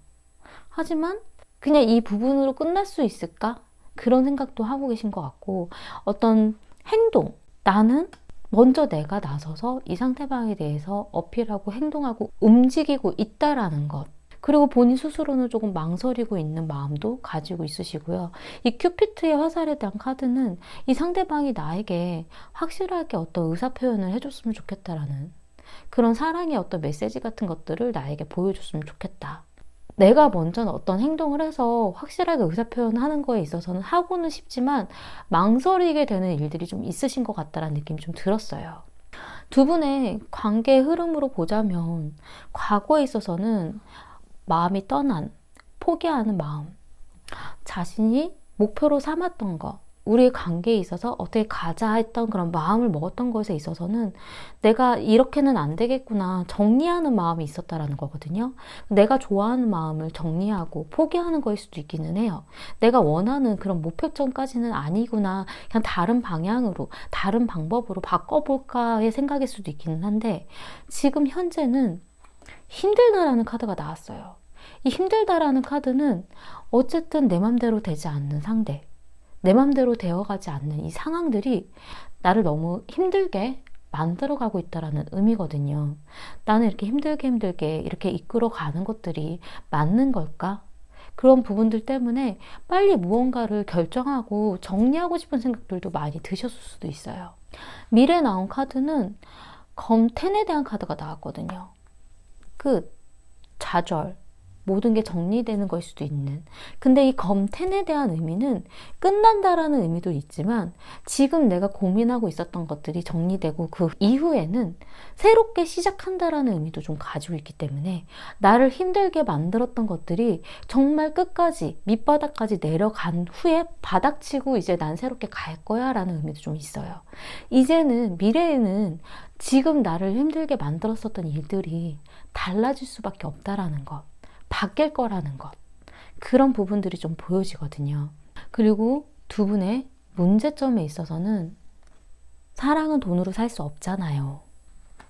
하지만 그냥 이 부분으로 끝날 수 있을까? 그런 생각도 하고 계신 것 같고, 어떤 행동, 나는 먼저 내가 나서서 이 상대방에 대해서 어필하고 행동하고 움직이고 있다라는 것. 그리고 본인 스스로는 조금 망설이고 있는 마음도 가지고 있으시고요. 이 큐피트의 화살에 대한 카드는 이 상대방이 나에게 확실하게 어떤 의사표현을 해줬으면 좋겠다라는 그런 사랑의 어떤 메시지 같은 것들을 나에게 보여줬으면 좋겠다. 내가 먼저 어떤 행동을 해서 확실하게 의사표현하는 거에 있어서는 하고는 싶지만 망설이게 되는 일들이 좀 있으신 것 같다라는 느낌이 좀 들었어요. 두 분의 관계의 흐름으로 보자면 과거에 있어서는 마음이 떠난, 포기하는 마음, 자신이 목표로 삼았던 것, 우리의 관계에 있어서 어떻게 가자 했던 그런 마음을 먹었던 것에 있어서는 내가 이렇게는 안 되겠구나 정리하는 마음이 있었다라는 거거든요. 내가 좋아하는 마음을 정리하고 포기하는 거일 수도 있기는 해요. 내가 원하는 그런 목표점까지는 아니구나, 그냥 다른 방향으로 다른 방법으로 바꿔볼까의 생각일 수도 있기는 한데, 지금 현재는 힘들다라는 카드가 나왔어요. 이 힘들다라는 카드는 어쨌든 내 맘대로 되지 않는 상대, 내 맘대로 되어가지 않는 이 상황들이 나를 너무 힘들게 만들어가고 있다라는 의미거든요. 나는 이렇게 힘들게 이렇게 이끌어가는 것들이 맞는 걸까? 그런 부분들 때문에 빨리 무언가를 결정하고 정리하고 싶은 생각들도 많이 드셨을 수도 있어요. 미래에 나온 카드는 검텐에 대한 카드가 나왔거든요. 끝, 좌절, 모든 게 정리되는 걸 수도 있는. 근데 이 검텐에 대한 의미는 끝난다라는 의미도 있지만 지금 내가 고민하고 있었던 것들이 정리되고 그 이후에는 새롭게 시작한다라는 의미도 좀 가지고 있기 때문에 나를 힘들게 만들었던 것들이 정말 끝까지 밑바닥까지 내려간 후에 바닥치고 이제 난 새롭게 갈 거야 라는 의미도 좀 있어요. 이제는 미래에는 지금 나를 힘들게 만들었었던 일들이 달라질 수밖에 없다라는 것, 바뀔 거라는 것, 그런 부분들이 좀 보여지거든요. 그리고 두 분의 문제점에 있어서는 사랑은 돈으로 살 수 없잖아요.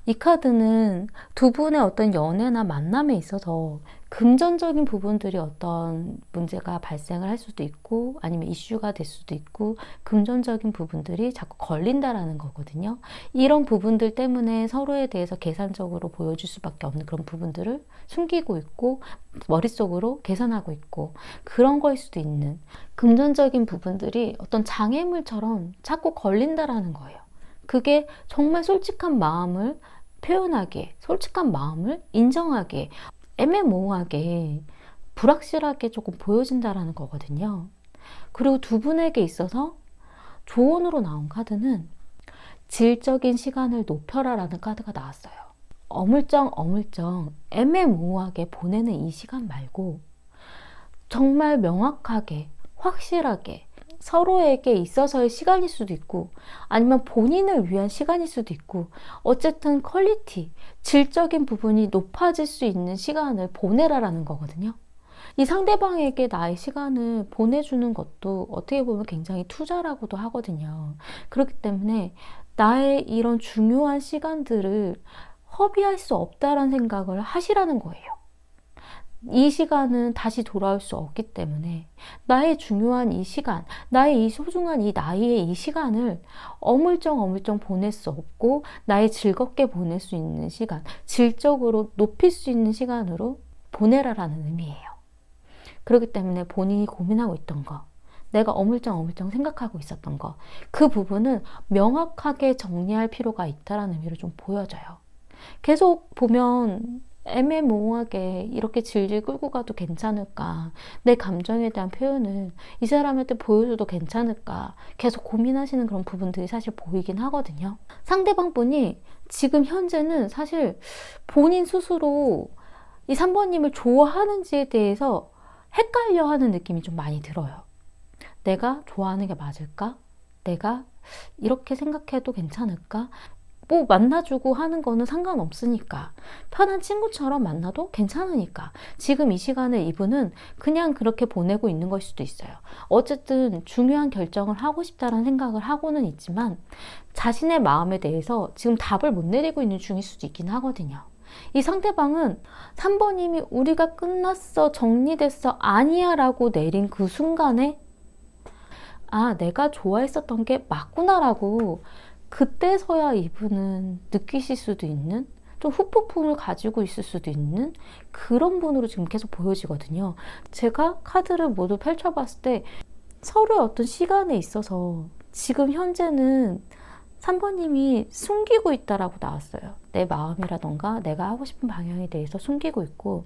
이 카드는 두 분의 어떤 연애나 만남에 있어서 금전적인 부분들이 어떤 문제가 발생을 할 수도 있고 아니면 이슈가 될 수도 있고 금전적인 부분들이 자꾸 걸린다라는 거거든요. 이런 부분들 때문에 서로에 대해서 계산적으로 보여줄 수밖에 없는 그런 부분들을 숨기고 있고 머릿속으로 계산하고 있고 그런 거일 수도 있는 금전적인 부분들이 어떤 장애물처럼 자꾸 걸린다라는 거예요. 그게 정말 솔직한 마음을 표현하게, 솔직한 마음을 인정하게, 애매모호하게, 불확실하게 조금 보여진다라는 거거든요. 그리고 두 분에게 있어서 조언으로 나온 카드는 질적인 시간을 높여라라는 카드가 나왔어요. 어물쩡 애매모호하게 보내는 이 시간 말고 정말 명확하게, 확실하게 서로에게 있어서의 시간일 수도 있고 아니면 본인을 위한 시간일 수도 있고 어쨌든 퀄리티, 질적인 부분이 높아질 수 있는 시간을 보내라라는 거거든요. 이 상대방에게 나의 시간을 보내주는 것도 어떻게 보면 굉장히 투자라고도 하거든요. 그렇기 때문에 나의 이런 중요한 시간들을 허비할 수 없다라는 생각을 하시라는 거예요. 이 시간은 다시 돌아올 수 없기 때문에 나의 중요한 이 시간, 나의 이 소중한 이 나이의 이 시간을 어물쩡 보낼 수 없고 나의 즐겁게 보낼 수 있는 시간, 질적으로 높일 수 있는 시간으로 보내라라는 의미예요. 그렇기 때문에 본인이 고민하고 있던 거, 내가 어물쩡 생각하고 있었던 거, 그 부분은 명확하게 정리할 필요가 있다는 의미로 좀 보여져요. 계속 보면 애매모호하게 이렇게 질질 끌고 가도 괜찮을까? 내 감정에 대한 표현을 이 사람한테 보여줘도 괜찮을까? 계속 고민하시는 그런 부분들이 사실 보이긴 하거든요. 상대방 분이 지금 현재는 사실 본인 스스로 이 3번님을 좋아하는지에 대해서 헷갈려 하는 느낌이 좀 많이 들어요. 내가 좋아하는 게 맞을까? 내가 이렇게 생각해도 괜찮을까? 뭐 만나주고 하는 거는 상관없으니까, 편한 친구처럼 만나도 괜찮으니까 지금 이 시간을 이분은 그냥 그렇게 보내고 있는 걸 수도 있어요. 어쨌든 중요한 결정을 하고 싶다는 생각을 하고는 있지만 자신의 마음에 대해서 지금 답을 못 내리고 있는 중일 수도 있긴 하거든요. 이 상대방은 3번님이 우리가 끝났어, 정리됐어, 아니야 라고 내린 그 순간에 아, 내가 좋아했었던 게 맞구나라고 그때서야 이분은 느끼실 수도 있는, 좀 후폭풍을 가지고 있을 수도 있는 그런 분으로 지금 계속 보여지거든요. 제가 카드를 모두 펼쳐봤을 때 서로의 어떤 시간에 있어서 지금 현재는 3번님이 숨기고 있다라고 나왔어요. 내 마음이라던가 내가 하고 싶은 방향에 대해서 숨기고 있고,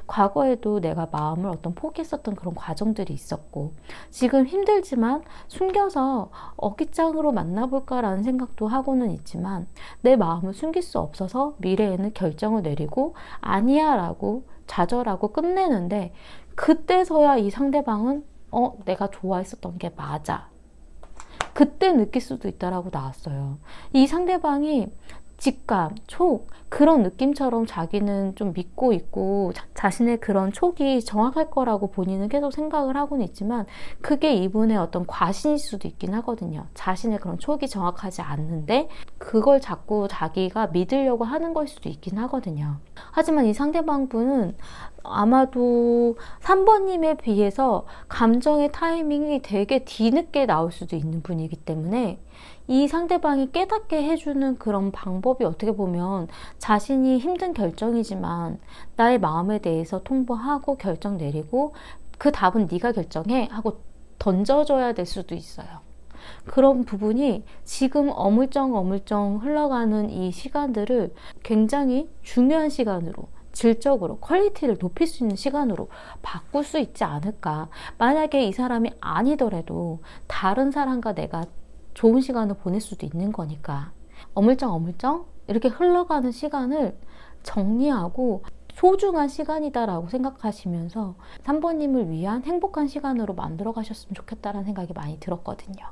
과거에도 내가 마음을 어떤 포기했었던 그런 과정들이 있었고, 지금 힘들지만 숨겨서 어깃장으로 만나볼까라는 생각도 하고는 있지만 내 마음을 숨길 수 없어서 미래에는 결정을 내리고 아니야 라고 좌절하고 끝내는데, 그때서야 이 상대방은 내가 좋아했었던 게 맞아, 그때 느낄 수도 있다라고 나왔어요. 이 상대방이 직감, 촉, 그런 느낌처럼 자기는 좀 믿고 있고 자신의 그런 촉이 정확할 거라고 본인은 계속 생각을 하고는 있지만 그게 이분의 어떤 과신일 수도 있긴 하거든요. 자신의 그런 촉이 정확하지 않는데 그걸 자꾸 자기가 믿으려고 하는 걸 수도 있긴 하거든요. 하지만 이 상대방 분은 아마도 3번님에 비해서 감정의 타이밍이 되게 뒤늦게 나올 수도 있는 분이기 때문에 이 상대방이 깨닫게 해주는 그런 방법이 어떻게 보면 자신이 힘든 결정이지만 나의 마음에 대해서 통보하고 결정 내리고 그 답은 네가 결정해 하고 던져줘야 될 수도 있어요. 그런 부분이 지금 어물쩡 흘러가는 이 시간들을 굉장히 중요한 시간으로, 질적으로 퀄리티를 높일 수 있는 시간으로 바꿀 수 있지 않을까. 만약에 이 사람이 아니더라도 다른 사람과 내가 좋은 시간을 보낼 수도 있는 거니까 어물쩡 이렇게 흘러가는 시간을 정리하고 소중한 시간이다라고 생각하시면서 3번님을 위한 행복한 시간으로 만들어 가셨으면 좋겠다는 생각이 많이 들었거든요.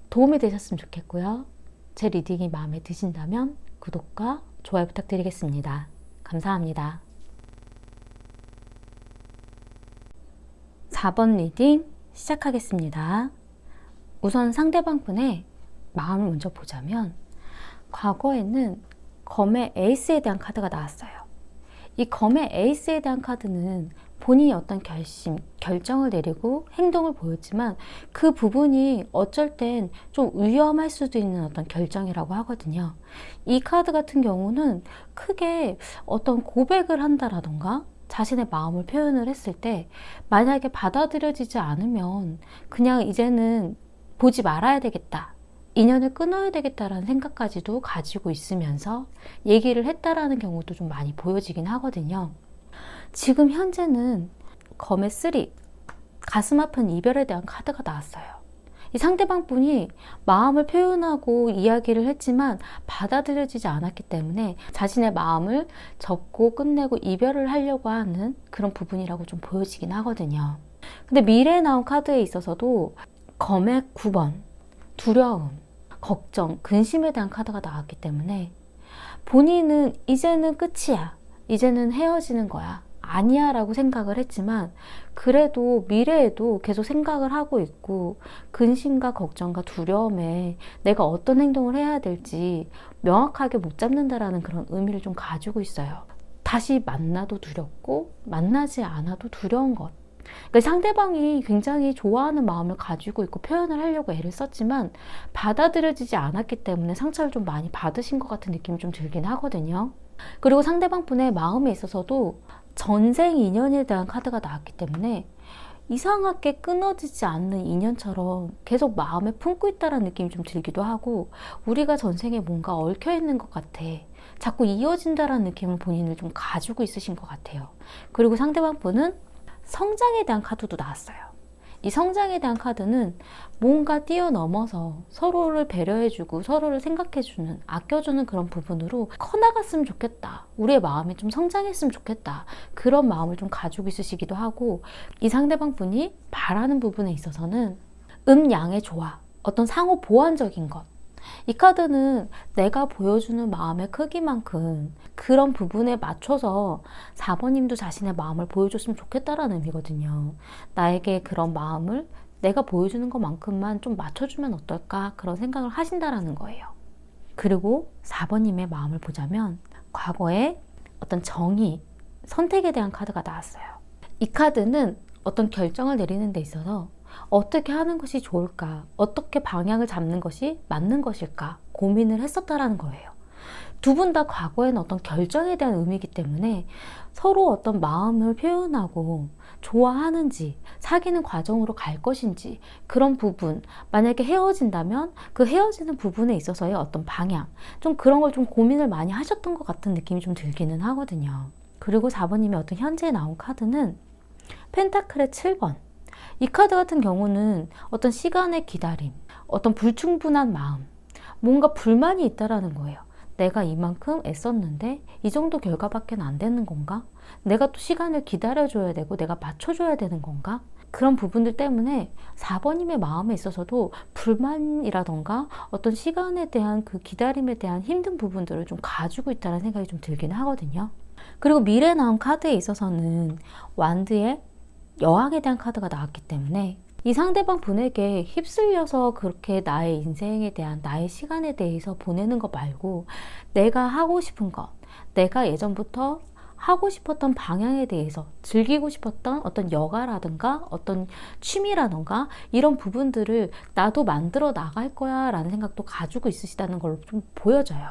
도움이 되셨으면 좋겠고요. 제 리딩이 마음에 드신다면 구독과 좋아요 부탁드리겠습니다. 감사합니다. 4번 리딩 시작하겠습니다. 우선 상대방 분의 마음을 먼저 보자면 과거에는 검의 에이스에 대한 카드가 나왔어요. 이 검의 에이스에 대한 카드는 본인이 어떤 결정을 내리고 행동을 보였지만 그 부분이 어쩔 땐 좀 위험할 수도 있는 어떤 결정이라고 하거든요. 이 카드 같은 경우는 크게 어떤 고백을 한다라던가 자신의 마음을 표현을 했을 때 만약에 받아들여지지 않으면 그냥 이제는 보지 말아야 되겠다, 인연을 끊어야 되겠다라는 생각까지도 가지고 있으면서 얘기를 했다라는 경우도 좀 많이 보여지긴 하거든요. 지금 현재는 검의 3, 가슴 아픈 이별에 대한 카드가 나왔어요. 이 상대방 분이 마음을 표현하고 이야기를 했지만 받아들여지지 않았기 때문에 자신의 마음을 접고 끝내고 이별을 하려고 하는 그런 부분이라고 좀 보여지긴 하거든요. 근데 미래에 나온 카드에 있어서도 검의 9번, 두려움, 걱정, 근심에 대한 카드가 나왔기 때문에 본인은 이제는 끝이야, 이제는 헤어지는 거야, 아니야 라고 생각을 했지만 그래도 미래에도 계속 생각을 하고 있고 근심과 걱정과 두려움에 내가 어떤 행동을 해야 될지 명확하게 못 잡는다라는 그런 의미를 좀 가지고 있어요. 다시 만나도 두렵고 만나지 않아도 두려운 것. 그러니까 상대방이 굉장히 좋아하는 마음을 가지고 있고 표현을 하려고 애를 썼지만 받아들여지지 않았기 때문에 상처를 좀 많이 받으신 것 같은 느낌이 좀 들긴 하거든요. 그리고 상대방 분의 마음에 있어서도 전생 인연에 대한 카드가 나왔기 때문에 이상하게 끊어지지 않는 인연처럼 계속 마음에 품고 있다는 느낌이 좀 들기도 하고, 우리가 전생에 뭔가 얽혀 있는 것 같아. 자꾸 이어진다라는 느낌을 본인을 좀 가지고 있으신 것 같아요. 그리고 상대방 분은 성장에 대한 카드도 나왔어요. 이 성장에 대한 카드는 뭔가 뛰어넘어서 서로를 배려해주고 서로를 생각해주는, 아껴주는 그런 부분으로 커나갔으면 좋겠다. 우리의 마음이 좀 성장했으면 좋겠다. 그런 마음을 좀 가지고 있으시기도 하고, 이 상대방 분이 바라는 부분에 있어서는 음양의 조화, 어떤 상호 보완적인 것. 이 카드는 내가 보여주는 마음의 크기만큼 그런 부분에 맞춰서 4번님도 자신의 마음을 보여줬으면 좋겠다라는 의미거든요. 나에게 그런 마음을 내가 보여주는 것만큼만 좀 맞춰주면 어떨까, 그런 생각을 하신다라는 거예요. 그리고 4번님의 마음을 보자면 과거에 어떤 정의, 선택에 대한 카드가 나왔어요. 이 카드는 어떤 결정을 내리는 데 있어서 어떻게 하는 것이 좋을까, 어떻게 방향을 잡는 것이 맞는 것일까 고민을 했었다라는 거예요. 두 분 다 과거에는 어떤 결정에 대한 의미이기 때문에 서로 어떤 마음을 표현하고 좋아하는지, 사귀는 과정으로 갈 것인지, 그런 부분, 만약에 헤어진다면 그 헤어지는 부분에 있어서의 어떤 방향, 좀 그런 걸 좀 고민을 많이 하셨던 것 같은 느낌이 좀 들기는 하거든요. 그리고 4번님의 어떤 현재 나온 카드는 펜타클의 7번. 이 카드 같은 경우는 어떤 시간의 기다림, 어떤 불충분한 마음, 뭔가 불만이 있다라는 거예요. 내가 이만큼 애썼는데 이 정도 결과밖에 안 되는 건가? 내가 또 시간을 기다려줘야 되고 내가 맞춰줘야 되는 건가? 그런 부분들 때문에 4번님의 마음에 있어서도 불만이라던가 어떤 시간에 대한 그 기다림에 대한 힘든 부분들을 좀 가지고 있다는 생각이 좀 들긴 하거든요. 그리고 미래에 나온 카드에 있어서는 완드의 여왕에 대한 카드가 나왔기 때문에 이 상대방 분에게 휩쓸려서 그렇게 나의 인생에 대한, 나의 시간에 대해서 보내는 것 말고 내가 하고 싶은 것, 내가 예전부터 하고 싶었던 방향에 대해서, 즐기고 싶었던 어떤 여가라든가 어떤 취미라든가 이런 부분들을 나도 만들어 나갈 거야 라는 생각도 가지고 있으시다는 걸로 좀 보여져요.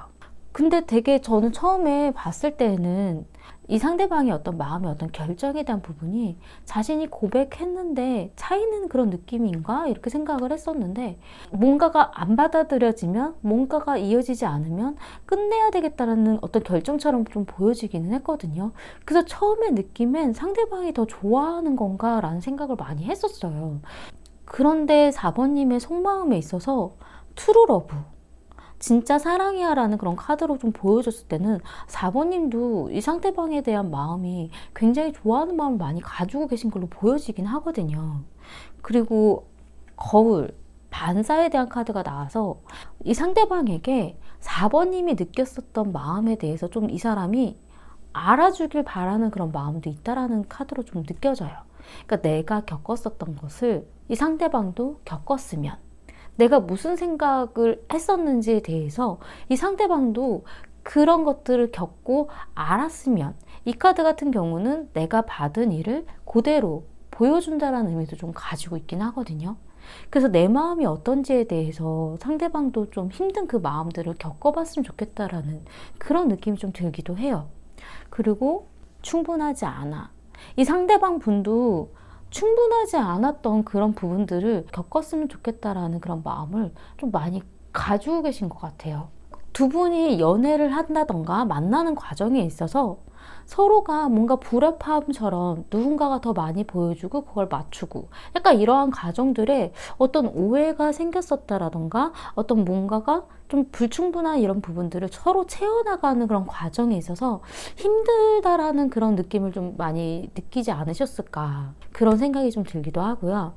근데 되게 저는 처음에 봤을 때는 이 상대방의 어떤 마음의 어떤 결정에 대한 부분이 자신이 고백했는데 차이는 그런 느낌인가? 이렇게 생각을 했었는데, 뭔가가 안 받아들여지면, 뭔가가 이어지지 않으면 끝내야 되겠다는 어떤 결정처럼 좀 보여지기는 했거든요. 그래서 처음에 느낌엔 상대방이 더 좋아하는 건가? 라는 생각을 많이 했었어요. 그런데 4번님의 속마음에 있어서 트루러브, 진짜 사랑이야 라는 그런 카드로 좀 보여줬을 때는 4번님도 이 상대방에 대한 마음이 굉장히 좋아하는 마음을 많이 가지고 계신 걸로 보여지긴 하거든요. 그리고 거울, 반사에 대한 카드가 나와서 이 상대방에게 4번님이 느꼈었던 마음에 대해서 좀 이 사람이 알아주길 바라는 그런 마음도 있다라는 카드로 좀 느껴져요. 그러니까 내가 겪었었던 것을 이 상대방도 겪었으면, 내가 무슨 생각을 했었는지에 대해서 이 상대방도 그런 것들을 겪고 알았으면, 이 카드 같은 경우는 내가 받은 일을 그대로 보여준다라는 의미도 좀 가지고 있긴 하거든요. 그래서 내 마음이 어떤지에 대해서 상대방도 좀 힘든 그 마음들을 겪어봤으면 좋겠다라는 그런 느낌이 좀 들기도 해요. 그리고 충분하지 않아. 이 상대방 분도 충분하지 않았던 그런 부분들을 겪었으면 좋겠다라는 그런 마음을 좀 많이 가지고 계신 것 같아요. 두 분이 연애를 한다던가 만나는 과정에 있어서 서로가 뭔가 불협화음처럼 누군가가 더 많이 보여주고 그걸 맞추고, 약간 이러한 과정들에 어떤 오해가 생겼었다라던가 어떤 뭔가가 좀 불충분한 이런 부분들을 서로 채워나가는 그런 과정에 있어서 힘들다라는 그런 느낌을 좀 많이 느끼지 않으셨을까, 그런 생각이 좀 들기도 하고요.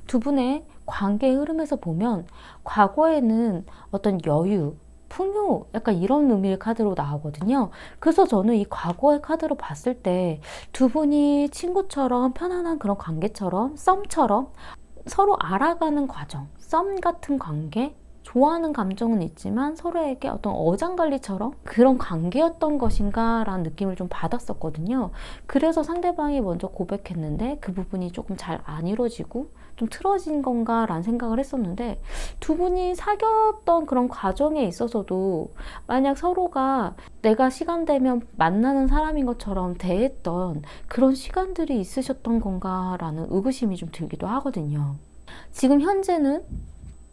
두 분의 관계의 흐름에서 보면 과거에는 어떤 여유, 풍요, 약간 이런 의미의 카드로 나오거든요. 그래서 저는 이 과거의 카드로 봤을 때 두 분이 친구처럼 편안한 그런 관계처럼, 썸처럼 서로 알아가는 과정, 썸 같은 관계, 좋아하는 감정은 있지만 서로에게 어떤 어장관리처럼 그런 관계였던 것인가 라는 느낌을 좀 받았었거든요. 그래서 상대방이 먼저 고백했는데 그 부분이 조금 잘 안 이루어지고 좀 틀어진 건가라는 생각을 했었는데, 두 분이 사귀었던 그런 과정에 있어서도 만약 서로가 내가 시간 되면 만나는 사람인 것처럼 대했던 그런 시간들이 있으셨던 건가라는 의구심이 좀 들기도 하거든요. 지금 현재는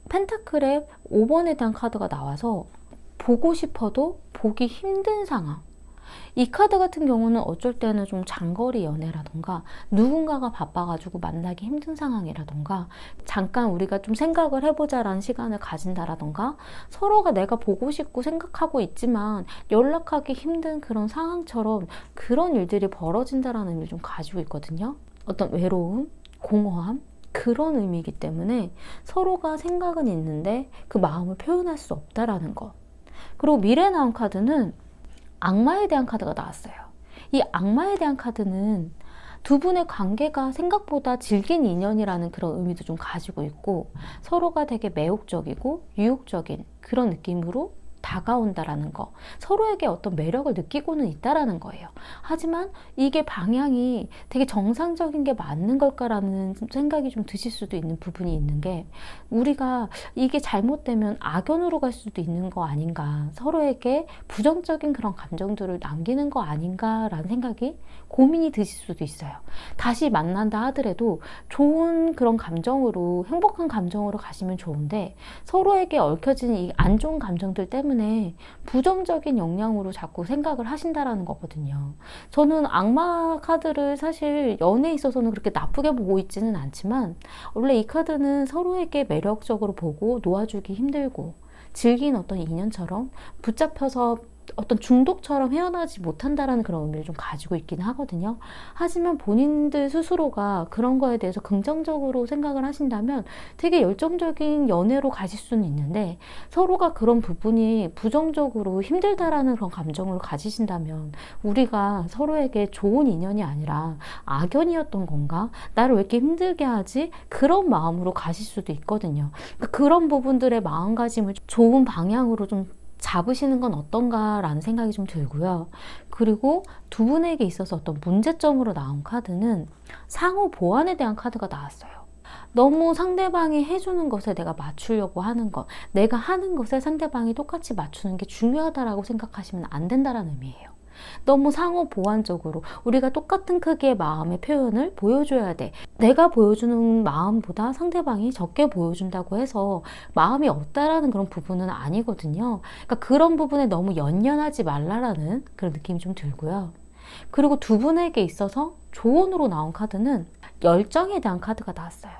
펜타클의 5번에 대한 카드가 나와서 보고 싶어도 보기 힘든 상황. 이 카드 같은 경우는 어쩔 때는 좀 장거리 연애라던가 누군가가 바빠가지고 만나기 힘든 상황이라던가 잠깐 우리가 좀 생각을 해보자라는 시간을 가진다라던가 서로가 내가 보고 싶고 생각하고 있지만 연락하기 힘든 그런 상황처럼 그런 일들이 벌어진다라는 의미를 좀 가지고 있거든요. 어떤 외로움, 공허함, 그런 의미이기 때문에 서로가 생각은 있는데 그 마음을 표현할 수 없다라는 것. 그리고 미래에 나온 카드는 악마에 대한 카드가 나왔어요. 이 악마에 대한 카드는 두 분의 관계가 생각보다 질긴 인연이라는 그런 의미도 좀 가지고 있고 서로가 되게 매혹적이고 유혹적인 그런 느낌으로 다가온다라는 거, 서로에게 어떤 매력을 느끼고는 있다라는 거예요. 하지만 이게 방향이 되게 정상적인 게 맞는 걸까라는 생각이 좀 드실 수도 있는 부분이 있는 게, 우리가 이게 잘못되면 악연으로 갈 수도 있는 거 아닌가, 서로에게 부정적인 그런 감정들을 남기는 거 아닌가라는 생각이 고민이 드실 수도 있어요. 다시 만난다 하더라도 좋은 그런 감정으로, 행복한 감정으로 가시면 좋은데 서로에게 얽혀진 이 안 좋은 감정들 때문에 부정적인 영향으로 자꾸 생각을 하신다라는 거거든요. 저는 악마 카드를 사실 연애에 있어서는 그렇게 나쁘게 보고 있지는 않지만, 원래 이 카드는 서로에게 매력적으로 보고 놓아주기 힘들고 질긴 어떤 인연처럼 붙잡혀서 어떤 중독처럼 헤어나지 못한다라는 그런 의미를 좀 가지고 있긴 하거든요. 하지만 본인들 스스로가 그런 거에 대해서 긍정적으로 생각을 하신다면 되게 열정적인 연애로 가실 수는 있는데, 서로가 그런 부분이 부정적으로 힘들다라는 그런 감정을 가지신다면 우리가 서로에게 좋은 인연이 아니라 악연이었던 건가? 나를 왜 이렇게 힘들게 하지? 그런 마음으로 가실 수도 있거든요. 그런 부분들의 마음가짐을 좋은 방향으로 좀 잡으시는 건 어떤가라는 생각이 좀 들고요. 그리고 두 분에게 있어서 어떤 문제점으로 나온 카드는 상호 보완에 대한 카드가 나왔어요. 너무 상대방이 해주는 것에 내가 맞추려고 하는 것, 내가 하는 것에 상대방이 똑같이 맞추는 게 중요하다라고 생각하시면 안 된다라는 의미예요. 너무 상호 보완적으로 우리가 똑같은 크기의 마음의 표현을 보여줘야 돼. 내가 보여주는 마음보다 상대방이 적게 보여준다고 해서 마음이 없다라는 그런 부분은 아니거든요. 그러니까 그런 부분에 너무 연연하지 말라라는 그런 느낌이 좀 들고요. 그리고 두 분에게 있어서 조언으로 나온 카드는 열정에 대한 카드가 나왔어요.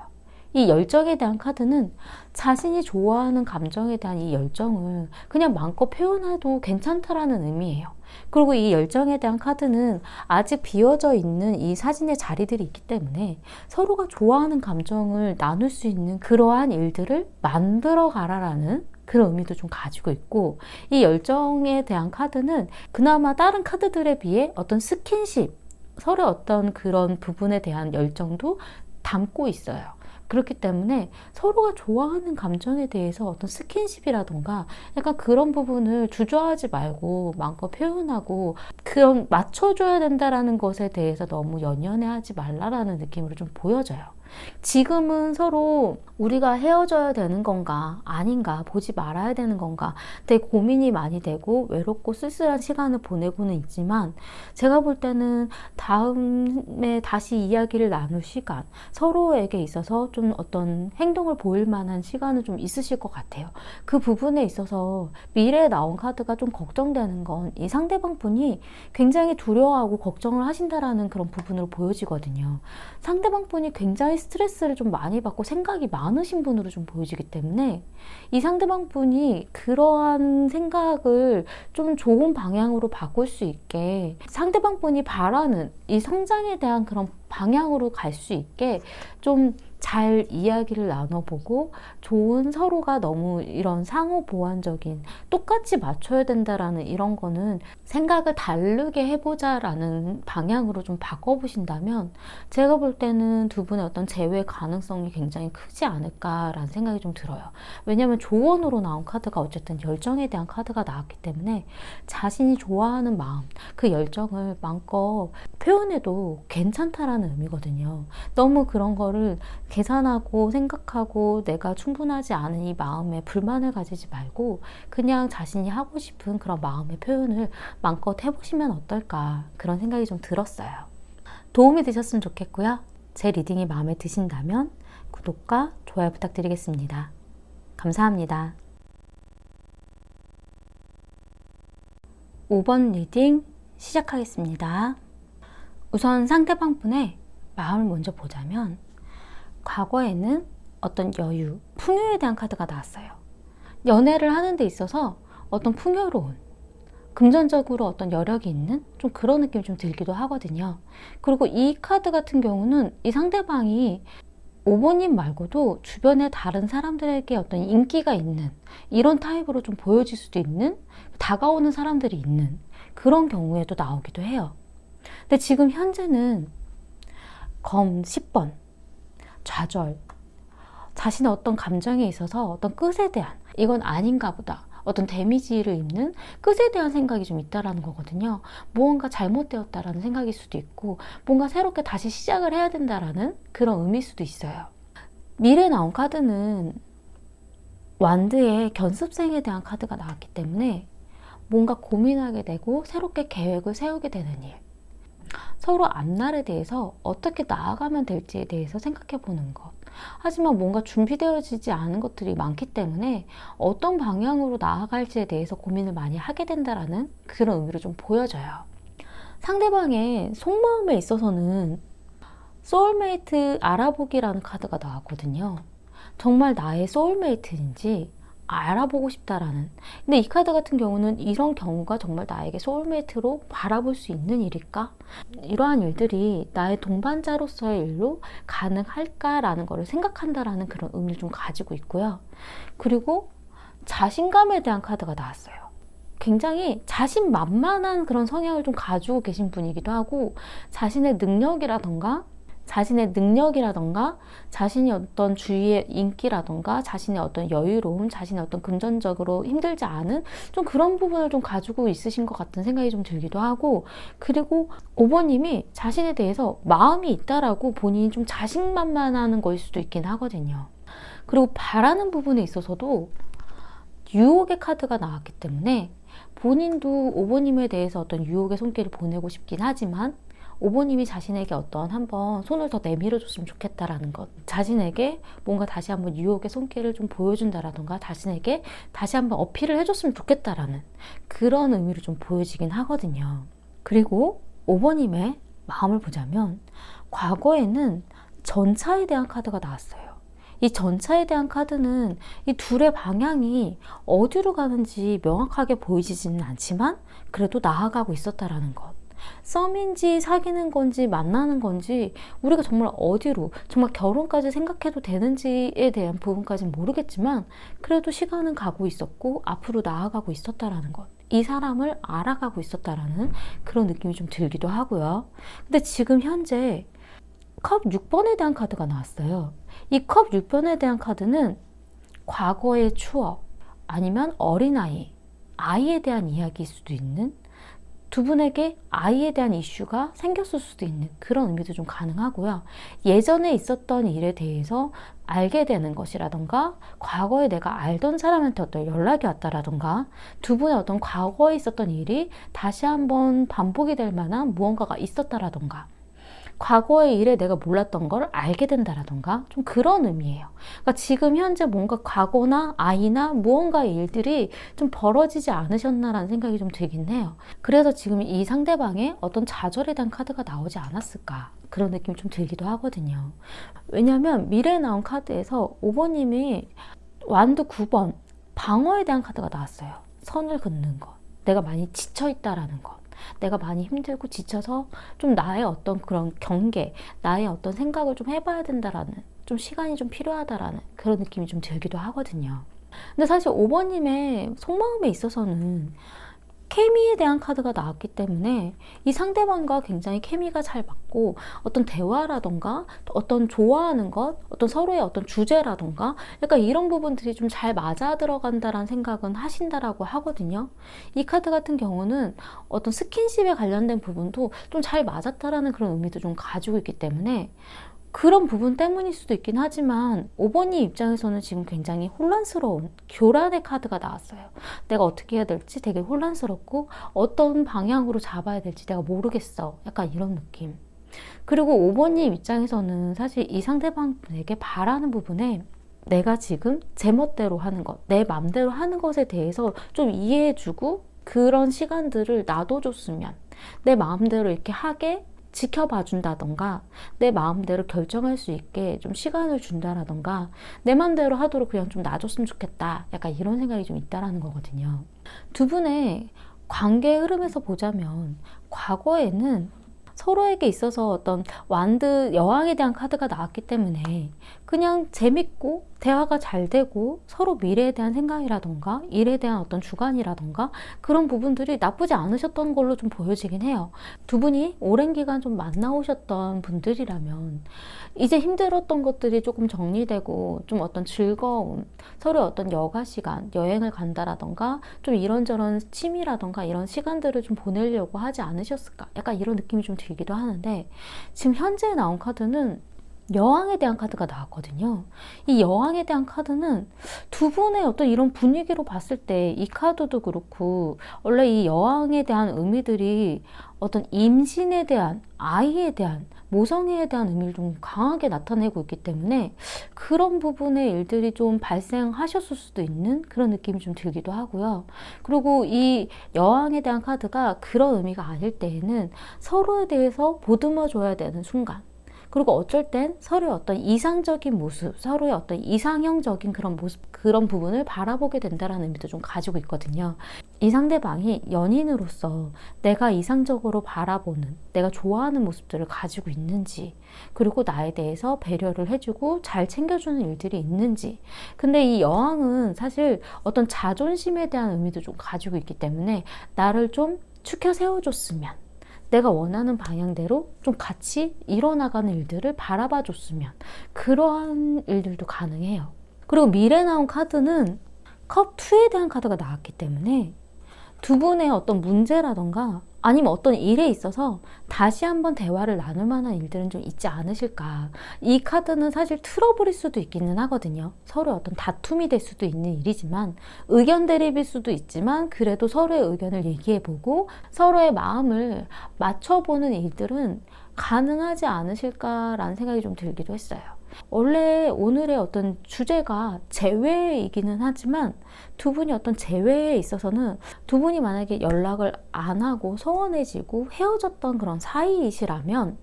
이 열정에 대한 카드는 자신이 좋아하는 감정에 대한 이 열정을 그냥 마음껏 표현해도 괜찮다라는 의미예요. 그리고 이 열정에 대한 카드는 아직 비어져 있는 이 사진의 자리들이 있기 때문에 서로가 좋아하는 감정을 나눌 수 있는 그러한 일들을 만들어 가라라는 그런 의미도 좀 가지고 있고, 이 열정에 대한 카드는 그나마 다른 카드들에 비해 어떤 스킨십, 서로 어떤 그런 부분에 대한 열정도 담고 있어요. 그렇기 때문에 서로가 좋아하는 감정에 대해서 어떤 스킨십이라던가 약간 그런 부분을 주저하지 말고 마음껏 표현하고 그런 맞춰줘야 된다라는 것에 대해서 너무 연연해하지 말라라는 느낌으로 좀 보여져요. 지금은 서로 우리가 헤어져야 되는 건가 아닌가, 보지 말아야 되는 건가 되게 고민이 많이 되고 외롭고 쓸쓸한 시간을 보내고는 있지만, 제가 볼 때는 다음에 다시 이야기를 나눌 시간, 서로에게 있어서 좀 어떤 행동을 보일 만한 시간은 좀 있으실 것 같아요. 그 부분에 있어서 미래에 나온 카드가 좀 걱정되는 건 이 상대방 분이 굉장히 두려워하고 걱정을 하신다라는 그런 부분으로 보여지거든요. 상대방 분이 굉장히 스트레스를 좀 많이 받고 생각이 많으신 분으로 좀 보여지기 때문에 이 상대방 분이 그러한 생각을 좀 좋은 방향으로 바꿀 수 있게, 상대방 분이 바라는 이 성장에 대한 그런 방향으로 갈 수 있게 좀 잘 이야기를 나눠보고, 좋은 서로가 너무 이런 상호 보완적인 똑같이 맞춰야 된다라는 이런 거는 생각을 다르게 해보자라는 방향으로 좀 바꿔보신다면 제가 볼 때는 두 분의 어떤 재회 가능성이 굉장히 크지 않을까라는 생각이 좀 들어요. 왜냐하면 조언으로 나온 카드가 어쨌든 열정에 대한 카드가 나왔기 때문에 자신이 좋아하는 마음, 그 열정을 마음껏 표현해도 괜찮다라는 있다라는 의미거든요. 너무 그런 거를 계산하고 생각하고 내가 충분하지 않은 이 마음에 불만을 가지지 말고 그냥 자신이 하고 싶은 그런 마음의 표현을 마음껏 해보시면 어떨까, 그런 생각이 좀 들었어요. 도움이 되셨으면 좋겠고요. 제 리딩이 마음에 드신다면 구독과 좋아요 부탁드리겠습니다. 감사합니다. 5번 리딩 시작하겠습니다. 우선 상대방 분의 마음을 먼저 보자면 과거에는 어떤 여유, 풍요에 대한 카드가 나왔어요. 연애를 하는 데 있어서 어떤 풍요로운, 금전적으로 어떤 여력이 있는 좀 그런 느낌이 좀 들기도 하거든요. 그리고 이 카드 같은 경우는 이 상대방이 5번님 말고도 주변에 다른 사람들에게 어떤 인기가 있는 이런 타입으로 좀 보여질 수도 있는, 다가오는 사람들이 있는 그런 경우에도 나오기도 해요. 근데 지금 현재는 검 10번, 좌절, 자신의 어떤 감정에 있어서 어떤 끝에 대한, 이건 아닌가 보다, 어떤 데미지를 입는 끝에 대한 생각이 좀 있다라는 거거든요. 무언가 잘못되었다라는 생각일 수도 있고 뭔가 새롭게 다시 시작을 해야 된다라는 그런 의미일 수도 있어요. 미래에 나온 카드는 완드의 견습생에 대한 카드가 나왔기 때문에 뭔가 고민하게 되고 새롭게 계획을 세우게 되는 일, 서로 앞날에 대해서 어떻게 나아가면 될지에 대해서 생각해 보는 것. 하지만 뭔가 준비되어지지 않은 것들이 많기 때문에 어떤 방향으로 나아갈지에 대해서 고민을 많이 하게 된다라는 그런 의미로 좀 보여져요. 상대방의 속마음에 있어서는 소울메이트 알아보기라는 카드가 나왔거든요. 정말 나의 소울메이트인지 알아보고 싶다라는. 근데 이 카드 같은 경우는 이런 경우가 정말 나에게 소울메이트로 바라볼 수 있는 일일까? 이러한 일들이 나의 동반자로서의 일로 가능할까라는 것을 생각한다라는 그런 의미를 좀 가지고 있고요. 그리고 자신감에 대한 카드가 나왔어요. 굉장히 자신만만한 그런 성향을 좀 가지고 계신 분이기도 하고 자신의 능력이라던가 자신이 어떤 주위의 인기라던가 자신의 어떤 여유로움, 자신의 어떤 금전적으로 힘들지 않은 좀 그런 부분을 좀 가지고 있으신 것 같은 생각이 좀 들기도 하고, 그리고 5번님이 자신에 대해서 마음이 있다라고 본인이 좀 자신만만하는 거일 수도 있긴 하거든요. 그리고 바라는 부분에 있어서도 유혹의 카드가 나왔기 때문에 본인도 5번님에 대해서 어떤 유혹의 손길을 보내고 싶긴 하지만 5번님이 자신에게 어떤 한번 손을 더 내밀어 줬으면 좋겠다라는 것, 자신에게 뭔가 다시 한번 유혹의 손길을 좀 보여준다라던가 자신에게 다시 한번 어필을 해줬으면 좋겠다라는 그런 의미로 좀 보여지긴 하거든요. 그리고 5번님의 마음을 보자면 과거에는 전차에 대한 카드가 나왔어요. 이 전차에 대한 카드는 이 둘의 방향이 어디로 가는지 명확하게 보이지는 않지만 그래도 나아가고 있었다라는 것. 썸인지 사귀는 건지 만나는 건지 우리가 정말 어디로, 정말 결혼까지 생각해도 되는지에 대한 부분까지는 모르겠지만 그래도 시간은 가고 있었고 앞으로 나아가고 있었다라는 것, 이 사람을 알아가고 있었다라는 그런 느낌이 좀 들기도 하고요. 근데 지금 현재 컵 6번에 대한 카드가 나왔어요. 이 컵 6번에 대한 카드는 과거의 추억 아니면 어린아이, 아이에 대한 이야기일 수도 있는, 두 분에게 아이에 대한 이슈가 생겼을 수도 있는 그런 의미도 좀 가능하고요. 예전에 있었던 일에 대해서 알게 되는 것이라던가 과거에 내가 알던 사람한테 어떤 연락이 왔다라던가 두 분의 어떤 과거에 있었던 일이 다시 한번 반복이 될 만한 무언가가 있었다라던가 과거의 일에 내가 몰랐던 걸 알게 된다라던가 좀 그런 의미예요. 그러니까 지금 현재 뭔가 과거나 아이나 무언가의 일들이 좀 벌어지지 않으셨나라는 생각이 좀 들긴 해요. 그래서 지금 이 상대방의 어떤 좌절에 대한 카드가 나오지 않았을까, 그런 느낌이 좀 들기도 하거든요. 왜냐하면 미래에 나온 카드에서 5번님이 완드 9번 방어에 대한 카드가 나왔어요. 선을 긋는 것, 내가 많이 지쳐있다라는 것, 내가 많이 힘들고 지쳐서 좀 나의 어떤 그런 경계, 나의 어떤 생각을 좀 해봐야 된다라는, 좀 시간이 좀 필요하다라는 그런 느낌이 좀 들기도 하거든요. 근데 사실 5번님의 속마음에 있어서는 케미에 대한 카드가 나왔기 때문에 이 상대방과 굉장히 케미가 잘 맞고 어떤 대화라던가 어떤 좋아하는 것, 어떤 서로의 어떤 주제라던가 약간 이런 부분들이 좀 잘 맞아 들어간다라는 생각은 하신다라고 하거든요. 이 카드 같은 경우는 어떤 스킨십에 관련된 부분도 좀 잘 맞았다라는 그런 의미도 좀 가지고 있기 때문에 그런 부분 때문일 수도 있긴 하지만 5번님 입장에서는 지금 굉장히 혼란스러운 교란의 카드가 나왔어요. 내가 어떻게 해야 될지 되게 혼란스럽고 어떤 방향으로 잡아야 될지 내가 모르겠어. 약간 이런 느낌. 그리고 5번님 입장에서는 사실 이 상대방에게 바라는 부분에 내가 지금 제 멋대로 하는 것, 내 맘대로 하는 것에 대해서 좀 이해해주고 그런 시간들을 놔둬줬으면 내 마음대로 이렇게 하게 지켜봐 준다던가 내 마음대로 결정할 수 있게 좀 시간을 준다라던가 내 마음대로 하도록 그냥 좀 놔줬으면 좋겠다. 약간 이런 생각이 좀 있다라는 거거든요. 두 분의 관계의 흐름에서 보자면 과거에는 서로에게 있어서 어떤 완드 여왕에 대한 카드가 나왔기 때문에 그냥 재밌고 대화가 잘 되고 서로 미래에 대한 생각이라던가 일에 대한 어떤 주관이라던가 그런 부분들이 나쁘지 않으셨던 걸로 좀 보여지긴 해요. 두 분이 오랜 기간 좀 만나오셨던 분들이라면 이제 힘들었던 것들이 조금 정리되고 좀 어떤 즐거움, 서로의 어떤 여가 시간, 여행을 간다라던가 좀 이런저런 취미라던가 이런 시간들을 좀 보내려고 하지 않으셨을까? 약간 이런 느낌이 좀 들기도 하는데 지금 현재 나온 카드는 여왕에 대한 카드가 나왔거든요. 이 여왕에 대한 카드는 두 분의 어떤 이런 분위기로 봤을 때 이 카드도 그렇고 원래 이 여왕에 대한 의미들이 어떤 임신에 대한 아이에 대한 모성애에 대한 의미를 좀 강하게 나타내고 있기 때문에 그런 부분의 일들이 좀 발생하셨을 수도 있는 그런 느낌이 좀 들기도 하고요. 그리고 이 여왕에 대한 카드가 그런 의미가 아닐 때에는 서로에 대해서 보듬어 줘야 되는 순간 그리고 어쩔 땐 서로의 어떤 이상적인 모습, 서로의 어떤 이상형적인 그런 모습, 그런 부분을 바라보게 된다는 의미도 좀 가지고 있거든요. 이 상대방이 연인으로서 내가 이상적으로 바라보는, 내가 좋아하는 모습들을 가지고 있는지, 그리고 나에 대해서 배려를 해주고 잘 챙겨주는 일들이 있는지. 근데 이 여왕은 사실 어떤 자존심에 대한 의미도 좀 가지고 있기 때문에 나를 좀 추켜 세워줬으면 내가 원하는 방향대로 좀 같이 일어나가는 일들을 바라봐 줬으면 그러한 일들도 가능해요. 그리고 미래 나온 카드는 컵2에 대한 카드가 나왔기 때문에 두 분의 어떤 문제라던가 아니면 어떤 일에 있어서 다시 한번 대화를 나눌 만한 일들은 좀 있지 않으실까. 이 카드는 사실 트러블일 수도 있기는 하거든요. 서로의 어떤 다툼이 될 수도 있는 일이지만 의견 대립일 수도 있지만 그래도 서로의 의견을 얘기해보고 서로의 마음을 맞춰보는 일들은 가능하지 않으실까라는 생각이 좀 들기도 했어요. 원래 오늘의 어떤 주제가 재회이기는 하지만 두 분이 어떤 재회에 있어서는 두 분이 만약에 연락을 안 하고 소원해지고 헤어졌던 그런 사이이시라면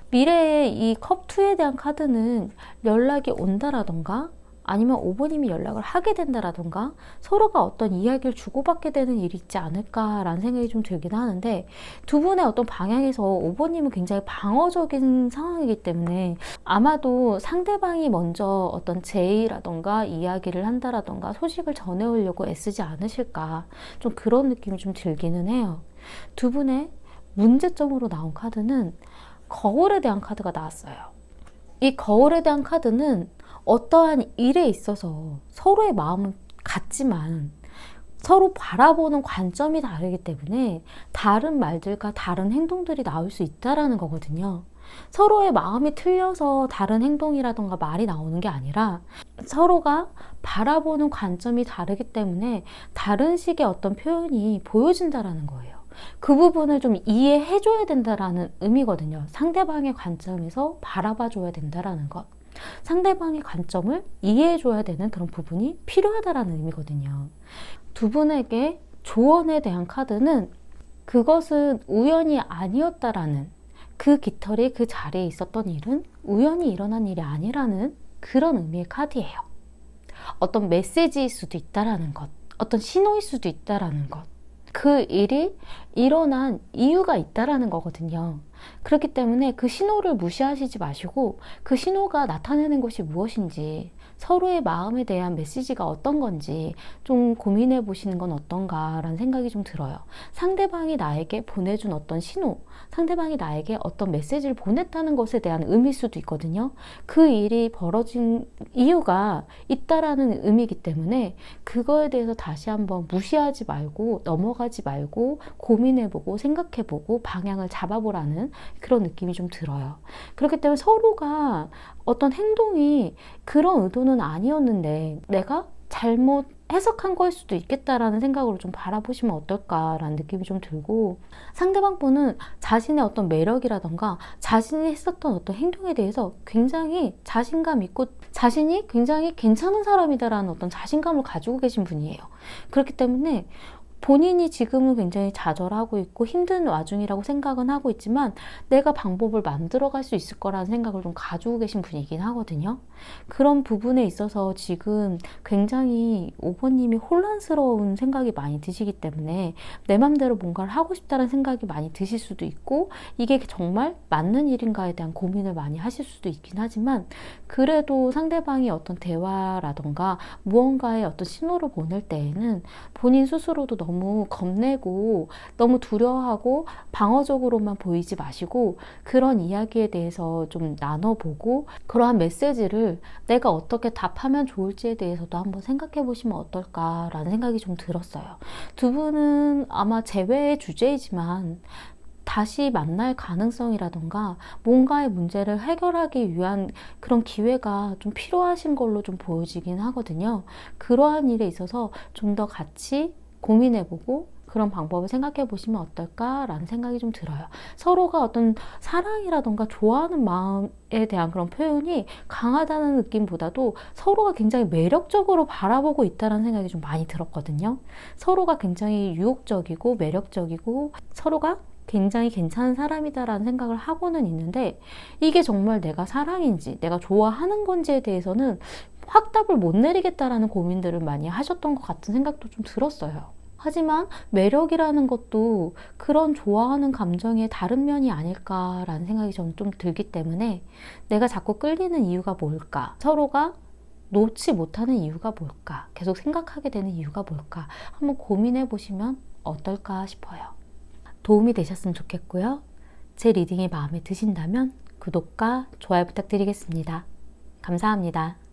미래에 이 컵2에 대한 카드는 연락이 온다라던가 아니면 5번님이 연락을 하게 된다라던가 서로가 어떤 이야기를 주고받게 되는 일이 있지 않을까라는 생각이 좀 들긴 하는데 두 분의 어떤 방향에서 5번님은 굉장히 방어적인 상황이기 때문에 아마도 상대방이 먼저 어떤 제의라던가 이야기를 한다라던가 소식을 전해오려고 애쓰지 않으실까 좀 그런 느낌이 좀 들기는 해요. 두 분의 문제점으로 나온 카드는 거울에 대한 카드가 나왔어요. 이 거울에 대한 카드는 어떠한 일에 있어서 서로의 마음은 같지만 서로 바라보는 관점이 다르기 때문에 다른 말들과 다른 행동들이 나올 수 있다라는 거거든요. 서로의 마음이 틀려서 다른 행동이라던가 말이 나오는 게 아니라 서로가 바라보는 관점이 다르기 때문에 다른 식의 어떤 표현이 보여진다라는 거예요. 그 부분을 좀 이해해 줘야 된다라는 의미거든요. 상대방의 관점에서 바라봐 줘야 된다라는 것. 상대방의 관점을 이해해 줘야 되는 그런 부분이 필요하다라는 의미거든요. 두 분에게 조언에 대한 카드는 그것은 우연이 아니었다라는 그 깃털이 그 자리에 있었던 일은 우연히 일어난 일이 아니라는 그런 의미의 카드예요. 어떤 메시지일 수도 있다라는 것, 어떤 신호일 수도 있다라는 것. 그 일이 일어난 이유가 있다라는 거거든요. 그렇기 때문에 그 신호를 무시하시지 마시고 그 신호가 나타내는 것이 무엇인지 서로의 마음에 대한 메시지가 어떤 건지 좀 고민해 보시는 건 어떤가라는 생각이 좀 들어요. 상대방이 나에게 보내준 어떤 신호, 상대방이 나에게 어떤 메시지를 보냈다는 것에 대한 의미일 수도 있거든요. 그 일이 벌어진 이유가 있다라는 의미이기 때문에 그거에 대해서 다시 한번 무시하지 말고 넘어가지 말고 고민해보고 생각해보고 방향을 잡아보라는 그런 느낌이 좀 들어요. 그렇기 때문에 서로가 어떤 행동이 그런 의도는 아니었는데 내가 잘못 해석한 거일 수도 있겠다라는 생각으로 좀 바라보시면 어떨까라는 느낌이 좀 들고, 상대방 분은 자신의 어떤 매력이라던가 자신이 했었던 어떤 행동에 대해서 굉장히 자신감 있고 자신이 굉장히 괜찮은 사람이다라는 어떤 자신감을 가지고 계신 분이에요. 그렇기 때문에 본인이 지금은 굉장히 좌절하고 있고 힘든 와중이라고 생각은 하고 있지만 내가 방법을 만들어 갈 수 있을 거라는 생각을 좀 가지고 계신 분이긴 하거든요. 그런 부분에 있어서 지금 굉장히 5번님이 혼란스러운 생각이 많이 드시기 때문에 내 맘대로 뭔가를 하고 싶다는 생각이 많이 드실 수도 있고 이게 정말 맞는 일인가에 대한 고민을 많이 하실 수도 있긴 하지만, 그래도 상대방이 어떤 대화라던가 무언가의 어떤 신호를 보낼 때에는 본인 스스로도 너무 겁내고 너무 두려워하고 방어적으로만 보이지 마시고 그런 이야기에 대해서 좀 나눠보고 그러한 메시지를 내가 어떻게 답하면 좋을지에 대해서도 한번 생각해 보시면 어떨까라는 생각이 좀 들었어요. 두 분은 아마 재회의 주제이지만 다시 만날 가능성이라던가 뭔가의 문제를 해결하기 위한 그런 기회가 좀 필요하신 걸로 좀 보여지긴 하거든요. 그러한 일에 있어서 좀 더 같이 고민해보고 그런 방법을 생각해 보시면 어떨까라는 생각이 좀 들어요. 서로가 어떤 사랑이라던가 좋아하는 마음에 대한 그런 표현이 강하다는 느낌보다도 서로가 굉장히 매력적으로 바라보고 있다는 생각이 좀 많이 들었거든요. 서로가 굉장히 유혹적이고 매력적이고 서로가 굉장히 괜찮은 사람이다라는 생각을 하고는 있는데 이게 정말 내가 사랑인지 내가 좋아하는 건지에 대해서는 확답을 못 내리겠다라는 고민들을 많이 하셨던 것 같은 생각도 좀 들었어요. 하지만 매력이라는 것도 그런 좋아하는 감정의 다른 면이 아닐까라는 생각이 저는 좀 들기 때문에 내가 자꾸 끌리는 이유가 뭘까? 서로가 놓지 못하는 이유가 뭘까? 계속 생각하게 되는 이유가 뭘까? 한번 고민해 보시면 어떨까 싶어요. 도움이 되셨으면 좋겠고요. 제 리딩이 마음에 드신다면 구독과 좋아요 부탁드리겠습니다. 감사합니다.